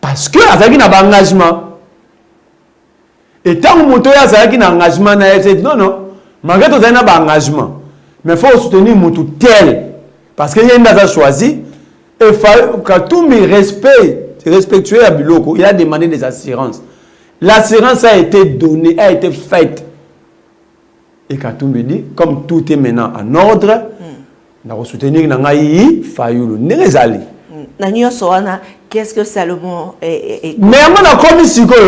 parce que Azaki n'a pas d'engagement. Et tant que Moutoya Azaki n'a pas d'engagement, non, non, malgré tout, il n'a pas d'engagement. Mais il faut soutenir Moutou tel. Parce qu'il y a une chose choisie. Et Katumbi respectueux à Biloko, il a demandé des assurances. L'assurance a été donnée, a été faite. Et Katumbi dit, comme tout est maintenant en ordre, nous allons soutenir Nangaï Fayulu. Nérezali. Qu'est-ce que Salomon est. Mais on a commis Sikoyo.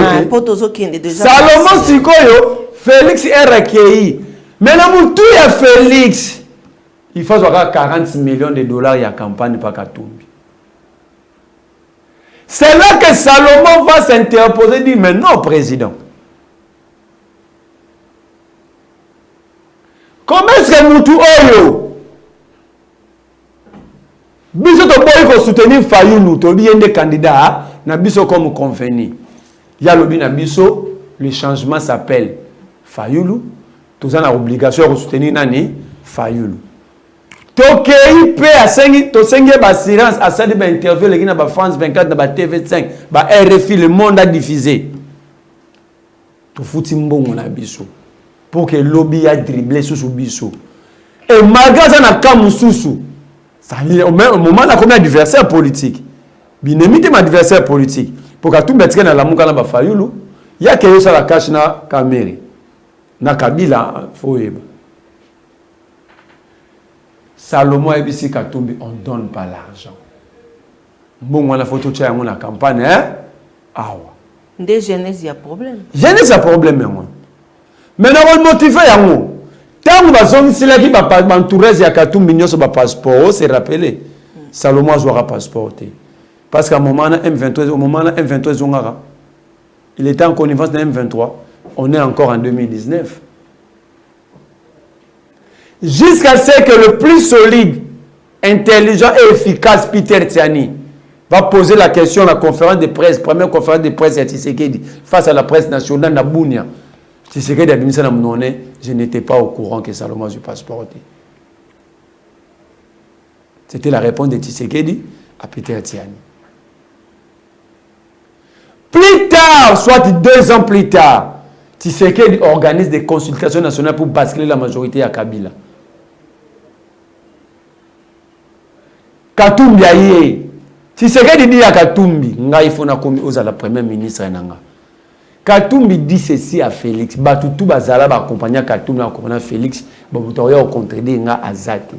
Salomon Sikoyo, Félix est recueilli. Maintenant, tout est Félix. Il faut avoir 40 millions de dollars à campagne par Katumbi. C'est là que Salomon va s'interposer et dire, mais non, président. Comment est-ce que nous tout oyo? Biso to boy ko soutenir Fayulu, to bien des candidats, na biso comme convenu. Il y a le na biso, le changement s'appelle Fayulu. Tous en a obligation de soutenir nani Fayulu. Tokei pe a 5 to 5 assurance à ça de interview les na ba France 24 na ba TV5 ba RFI le monde a diffusé. To futi mbongo na biso pour que lobby a dribblé sous biso. Et malgré ça na kamususu. Ça au moment là comme adversaire politique. Binemite ma adversaire politique pour que tout mettre na lamuka na ba Fayulu, il y a que ça la cache na Kamere. Na Kabila foyeba. Salomon et Bissi Katumbi, on ne donne pas l'argent. Bon, on a la photo de la campagne, hein? Ah ouais. Des jeunesses, il y a problème. Jeunesse, il y a problème, hein? Mais on va motiver, hein? Tant que va entourer il y a Katumbi sur le passeport, c'est rappelé. Salomon aura passeport. Parce qu'à un moment, M23, il était en connivence de M23. On est encore en 2019. Jusqu'à ce que le plus solide, intelligent et efficace Peter Tiani va poser la question à la conférence de presse, première conférence de presse à Tshisekedi, face à la presse nationale de Bounia. Tshisekedi a dit, je n'étais pas au courant que Salomon a eu passeport. C'était la réponse de Tshisekedi à Peter Tiani. Plus tard, soit 2 ans plus tard, Tshisekedi organise des consultations nationales pour basculer la majorité à Kabila. Katumbi aye. Tshisekedi dit à Katumbi, il faut que la première ministre. Katumbi dit ceci à Félix. Batutu bazala ba accompagner Katumbi accompagner Félix. Babutoya au contredire nga azati.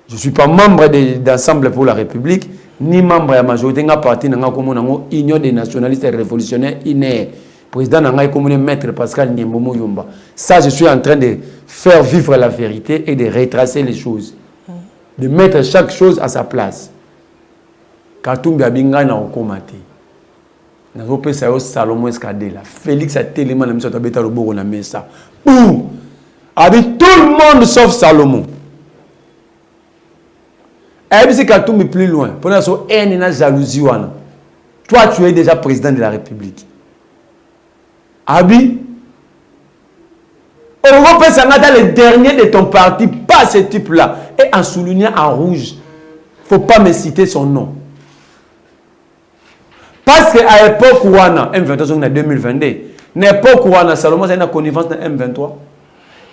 Je suis pas membre d'Ensemble pour la République, ni membre de la majorité nga parti nga comme nango Union des nationalistes et révolutionnaires INER. Président nga comme maître Pascal Niembomo Yumba. Ça je suis en train de faire vivre la vérité et de retracer les choses. De mettre chaque chose à sa place. Katumbi abinga na okomate. Na opesa yo Salomon Eskadela. Félix a tellement la mission tabeta le boko na mesa. Boum. Avec tout le monde sauf Salomon. Et puis Katumbi plus loin. Pour la so haine na jalousie wana. Toi tu es déjà président de la République. Abi Europe ça dans le dernier de ton parti, pas ce type-là. Et en soulignant en rouge, faut pas me citer son nom. Parce qu'à l'époque où on a M23, on a 2022, l'époque où on a Salomon, c'est une connivence de M23.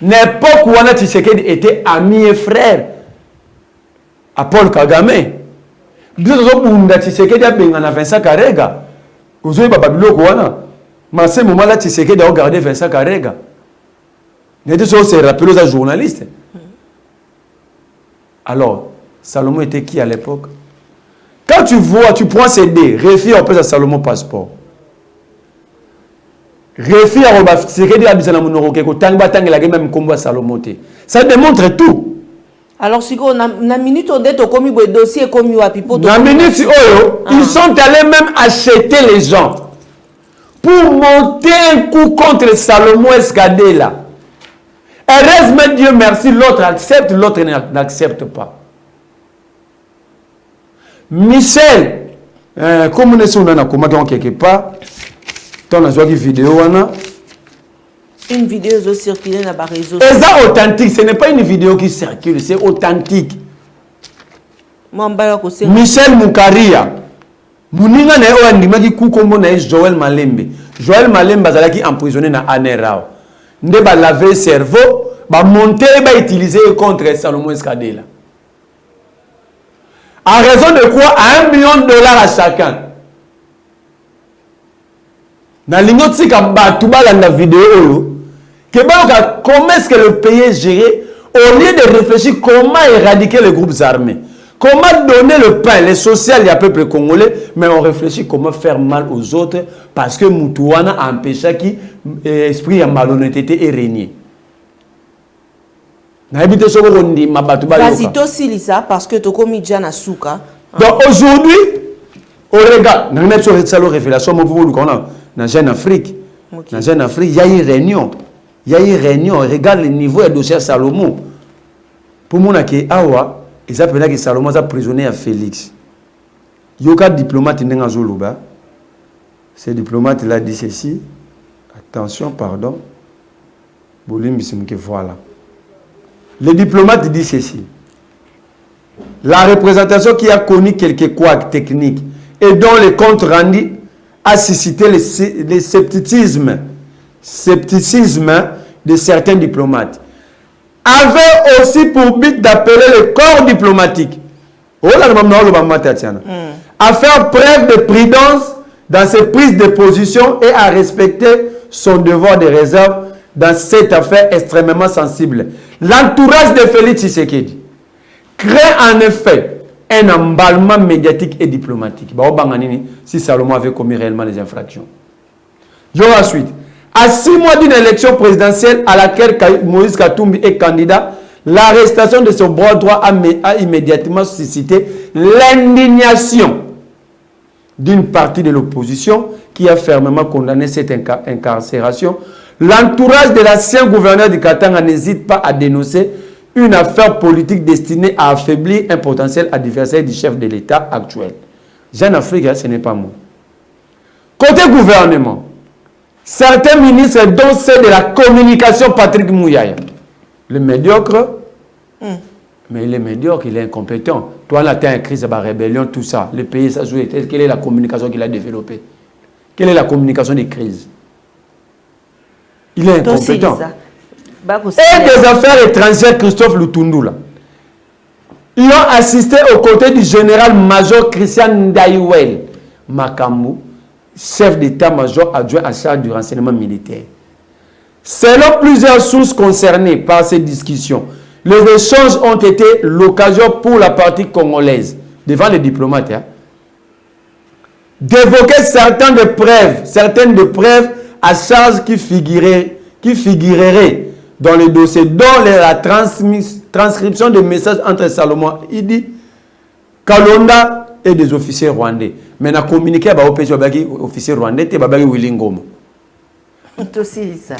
L'époque où on a Tshisekedi était ami et frère à Paul Kagame. Deux autres où Tshisekedi a bien Vincent Karega. Vous avez pas Babylone où on a. Mais à ce moment-là, Tshisekedi a regardé Vincent Karega. C'est rappelé aux journalistes. Alors, Salomon était qui à l'époque? Quand tu vois, tu prends CD, réfie on peut à Salomon passeport. Réfie à Roba, c'est que dit à Monoro Keko, Tangba Tang, il a même combat Salomon. Ça démontre tout. Alors, si on a une minute, on est au commis de dossier comme you a pipo. La minute, ils sont allés même acheter les gens pour monter un coup contre Salomon Eskadela. Heureusement, Dieu merci, l'autre accepte, l'autre n'accepte pas. Michel, comme on est sur un comment quelque part, on a joué une vidéo. Une vidéo qui circule dans les réseaux. C'est authentique, ce n'est pas une vidéo qui circule, c'est authentique. Michel Moukaria. Mouninga na ondimaki kukombo na Joël Malembe. Joël Malembe azalaki emprisonné na Anerao. Nde ba laver cerveau, ba monter, ba utiliser contre Salomon Eskadela. En raison de quoi? À $1 million à chacun. Dans l'ignotique à Batouba dans la vidéo, comment est-ce que le pays est géré au lieu de réfléchir comment éradiquer les groupes armés, comment donner le pain, les social au peuple congolais, mais on réfléchit comment faire mal aux autres parce que Moutouana a empêché qui esprit à malhonnêteté et régner. Vas-y, ça parce que tu as commis déjà na souka. Donc aujourd'hui, on regarde, dans notre révélation, dans Jeune Afrique, dans Jeune Afrique, il y a une réunion. Il y a une réunion, regarde le niveau du dossier Salomon. Pour moi, Awa, ils appellent que Salomon est prisonnier à Félix. Il y a un diplomate qui est Zuluba. Ce diplomate là dit ceci. Attention, pardon. Voilà. Le diplomate dit ceci. La représentation qui a connu quelques couacs techniques et dont le compte rendu a suscité le scepticisme de certains diplomates avait aussi pour but d'appeler le corps diplomatique à faire preuve de prudence dans ses prises de position et à respecter son devoir de réserve dans cette affaire extrêmement sensible. L'entourage de Félix Tshisekedi crée en effet un emballement médiatique et diplomatique. Si Salomon avait commis réellement les infractions. Je vois ensuite. À 6 mois d'une élection présidentielle à laquelle Moïse Katumbi est candidat, l'arrestation de son bras droit a immédiatement suscité l'indignation d'une partie de l'opposition qui a fermement condamné cette incarcération. L'entourage de l'ancien gouverneur du Katanga n'hésite pas à dénoncer une affaire politique destinée à affaiblir un potentiel adversaire du chef de l'État actuel. Jeune Afrique, ce n'est pas moi. Côté gouvernement, certains ministres, dont ceux de la communication, Patrick Mouyaya, le médiocre, Mais il est médiocre, il est incompétent. Toi, là, tu as une crise de rébellion, tout ça. Le pays, ça joue. Quelle est la communication qu'il a développée? Quelle est la communication des crises? Il est incompétent. Et des affaires étrangères, Christophe Lutundu, là. Ils ont assisté aux côtés du général-major Christian Ndaiwel Makambu, chef d'état-major adjoint à charge du renseignement militaire. Selon plusieurs sources concernées par ces discussions, les échanges ont été l'occasion pour la partie congolaise, devant les diplomates, hein, d'évoquer certaines de preuves à charge qui figureraient dans le dossier, dont la transcription de messages entre Salomon Idi, Kalonda et des officiers rwandais. Mais na communiqué ba officier rwandais te babaki Willingoma. Bref,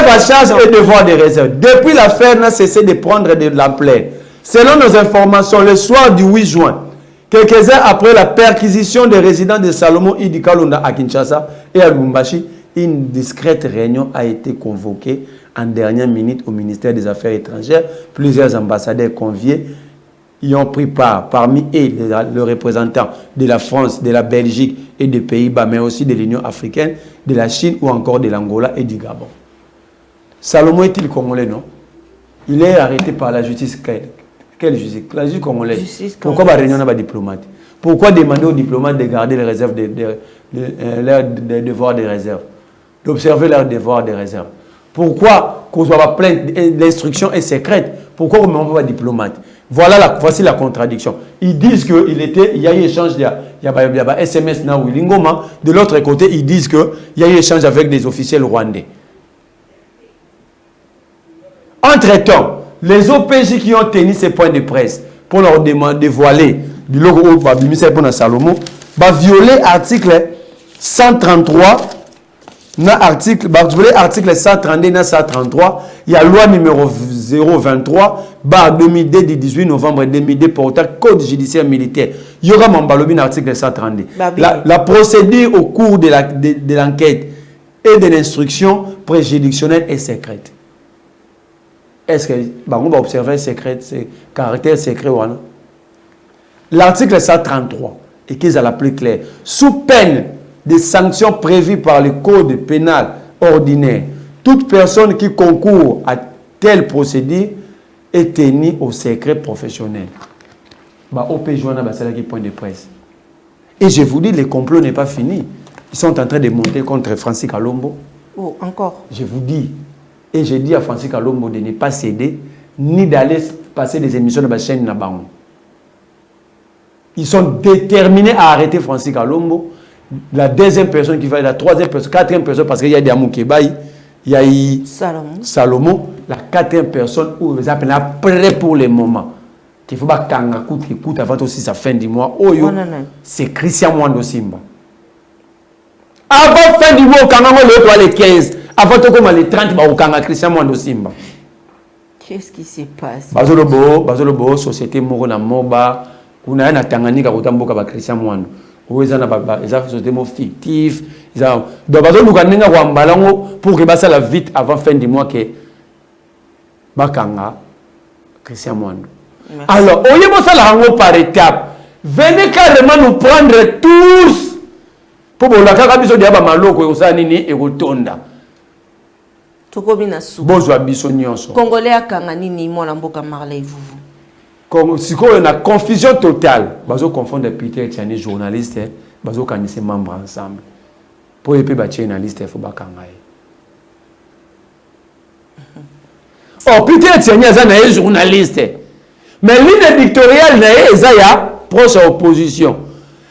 à charge et devoir de réserve. Depuis l'affaire n'a cessé de prendre de l'ampleur. Selon nos informations, le soir du 8 juin, quelques heures après la perquisition des résidents de Salomon Idi Kalonda à Kinshasa et à Lubumbashi, une discrète réunion a été convoquée en dernière minute au ministère des Affaires étrangères. Plusieurs ambassadeurs conviés y ont pris part. Parmi eux, le représentant de la France, de la Belgique et des Pays-Bas, mais aussi de l'Union africaine, de la Chine ou encore de l'Angola et du Gabon. Salomon est-il congolais, non? Il est arrêté par la justice. Quelle justice? La justice congolaise. Pourquoi la réunion n'a pas de diplomate? Pourquoi demander aux diplomates de garder les réserves leurs devoirs de réserve, d'observer leurs devoirs de réserve? Pourquoi qu'on soit plein d'instructions et secrètes? Pourquoi on ne met pas de diplomate? Voici la contradiction. Ils disent qu'il y a eu échange, il y a SMS na Willingoma. De l'autre côté, ils disent qu'il y a eu échange avec des officiels rwandais. Entre-temps, les OPJ qui ont tenu ces points de presse pour leur demander dévoiler du logo au ministère pour Salomon, va violer article 133. Article 132 na 133, il y a loi numéro 023 2002 du 18 novembre 2002 portant code judiciaire militaire. Il y aura mon balobin article 132. La procédure au cours de l'enquête et de l'instruction préjuridictionnelle est secrète. Est-ce que on va observer ce caractère secret ou non? L'article 133 et qu'ils ont la plus claire, sous peine des sanctions prévues par le code pénal ordinaire, toute personne qui concourt à telle procédure est tenue au secret professionnel. Point de presse. Et je vous dis, le complot n'est pas fini. Ils sont en train de monter contre Francis Kalombo. Oh, encore. Je vous dis. Et j'ai dit à Francis Kalombo de ne pas céder, ni d'aller passer des émissions de ma chaîne Nabango. Ils sont déterminés à arrêter Francis Kalombo. La deuxième personne qui va, la troisième personne, quatrième personne, parce qu'il y a des Amoukébaï, il y a eu Salomon, la quatrième personne, où ils appellent prêt pour le moment. Il faut pas qu'on écoute avant aussi sa fin du mois. Oh, c'est Christian Mwando Simba. Avant fin du mois, quand on est les 15, avant les 30, on est Christian Mwando Simba. Qu'est-ce qui se passe? Bazolobo, société Morona Moba, on a un Tanganyika Kotamboka Christian Mwando. Ils ont société fictif. Donc, pour que ça la vite avant fin du mois que Bakanga Christian Mwando. Alors, au lieu de ça, par étape, venez carrément nous prendre tous pour que la carabiso de Abamaloko et Rotonda. Bonjour, Bissonios. Congolais à Kanganini, mon amboka Marley, vous. Si on a une confusion totale, on confond des Peter et les journalistes, on connaît ces membres ensemble. Pour les journalistes, il faut pas Peter et les journalistes. Mais l'île éditoriale est proche à l'opposition.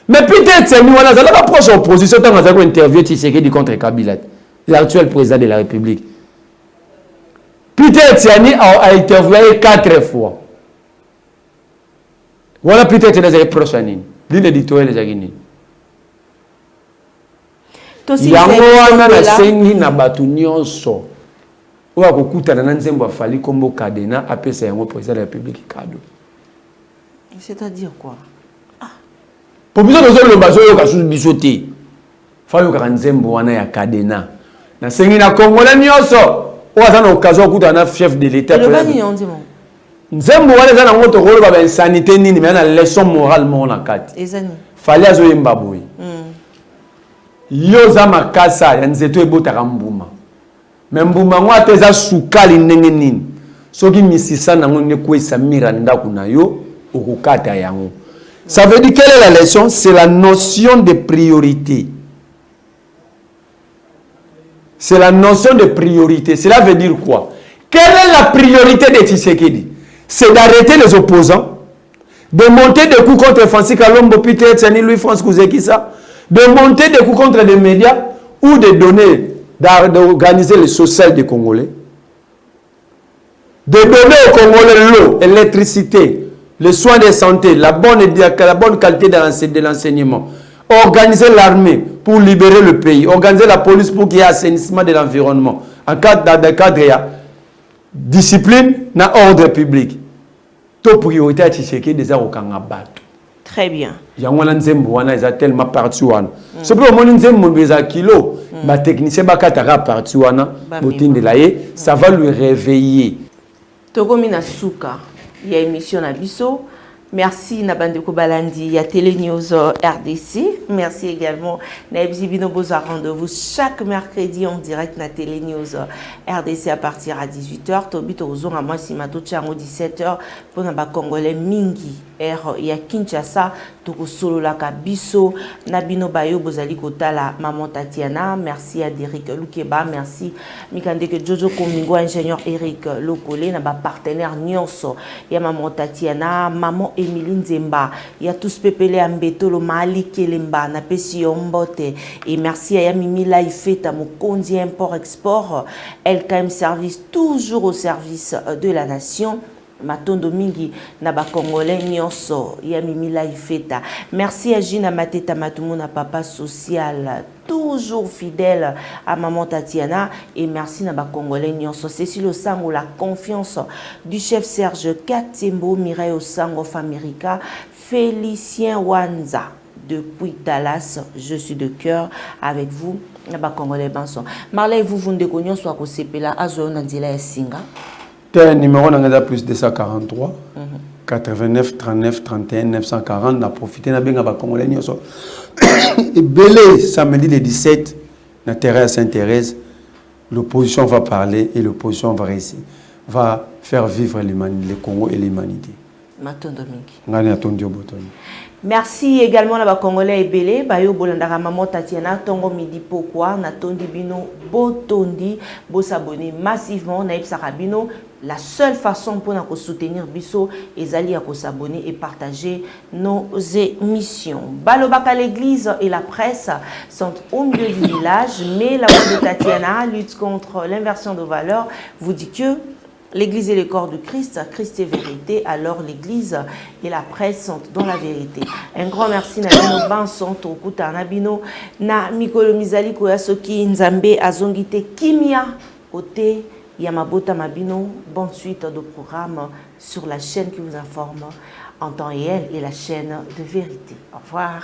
Mais Peter et les journalistes sont proche à l'opposition quand on a interviewé Tshisekedi contre Kabila, l'actuel président de la République. Peter Etienne a interviewé 4 fois. Voilà peut-être les prochaines. L'île éditoriale des Aguinées. Yango na sengi na batu nyonso. Oya kokutana na nzembo afali kombo Kadena apesa yango président de la République cadeau. C'est-à-dire quoi? Pour biso de bazo yo kasu biso te. Fayo ka nzembo wana ya Kadena. Na sengi na Kongo na nyonso. on a une occasion de un chef de l'État. Le bani on dit mon. Nzembo wale za na ngoto rolo ba insanité nini mais na leçon morale mo na kati. Ezani. Fallait azo yemba boy. Yo za makasa ya nzeto ebota mbuma. Mais mbuma ngo ateza sukali ndenge nini. Soki misisa nango ne kwesa miranda kuna yo okukata yango. Ça veut dire quelle est la leçon? C'est la notion de priorité. C'est la notion de priorité. Cela veut dire quoi? Quelle est la priorité de Tshisekedi? C'est d'arrêter les opposants, de monter des coups contre Francis Kalombo, Peter Tsani, Louis-France Kouzekissa, de monter des coups contre les médias ou de donner, d'organiser le social des Congolais, de donner aux Congolais l'eau, l'électricité, les soins de santé, la bonne qualité de l'enseignement, organiser l'armée pour libérer le pays, organiser la police pour qu'il y ait assainissement de l'environnement, dans le cadre de discipline, dans l'ordre public. Tout priorité à Tshisekedi déjà au Kangabatu. Très bien. Il y a un nzembo wana ils tellement parti wana. C'est pour mon nzembo beza kilo, ba technicien ba katara parti wana, botinde laye, ça va lui réveiller. Togomina Souka, il y a émission à Bisso. Merci Nabandeko Balandi, il y a Télé News RDC. Merci également Naibzi Binobozo à rendez-vous chaque mercredi en direct na Télé News RDC à partir à 18h. Tobito Ozon à moi si mato tchango 17h pour naba Congolais Mingi. Il y a Kinshasa, Toko Solo Laka Bisso, Nabino Bayo Bozali Kotala, Maman Tatiana. Merci à Derek Lukeba, merci Mikandeke Jojo Komingo, ingénieur Eric Lokole, naba partenaire Nyonso. Il y a Maman Tatiana, Maman Emiline Zemba, il y a tous Pepele Ambetolo, Mali Kelemba, Napesi Ombote, et merci à Yamimi Laifeta, Mokondi Import-Export, LKM Service, toujours au service de la nation. Matondo Mingi, Naba Congolais Nyonso, Yamimi Laifeta. Merci à Gina Mateta Matumuna, papa social, toujours fidèle à Maman Tatiana. Et merci Naba Congolais Nyonso. Cécile Osango, la confiance du chef Serge Katembo, Mireille Osango, Famerica, Félicien Wanza. Depuis Dallas, je suis de cœur avec vous, Naba Congolais Banson. Marley, vous ne déconnez soit qu'au CPLA, Azo Nandila et Singa. Numéro n'a plus de 243 89 39 31 940. On a profité de la Congolais. Et belé, samedi le 17, na Thérèse Sainte-Thérèse, l'opposition va parler et l'opposition va faire vivre le Congo et l'humanité. Merci également à la Congolais Ebele, Bayo Bolandara Maman Tatiana, Tongo Midi Pokwa, Natondi Bino, Botondi, Bosabone massivement, Naïb Sarabino. La seule façon pour nous soutenir Bisso est d'aller à s'abonner et partager nos émissions. Balobaka, l'église et la presse sont au milieu du village, mais la voix de Tatiana lutte contre l'inversion de valeurs. Vous dit que l'église est le corps de Christ, Christ est vérité, alors l'église et la presse sont dans la vérité. Un grand merci Nabino Banson, Tokuta Nabino, Na Mikolo Mizali Koyasoki, Nzambe, Azongite, Kimia, Ote, Yamabota Mabino. Bonne suite de programme sur la chaîne qui vous informe en temps réel et la chaîne de vérité. Au revoir.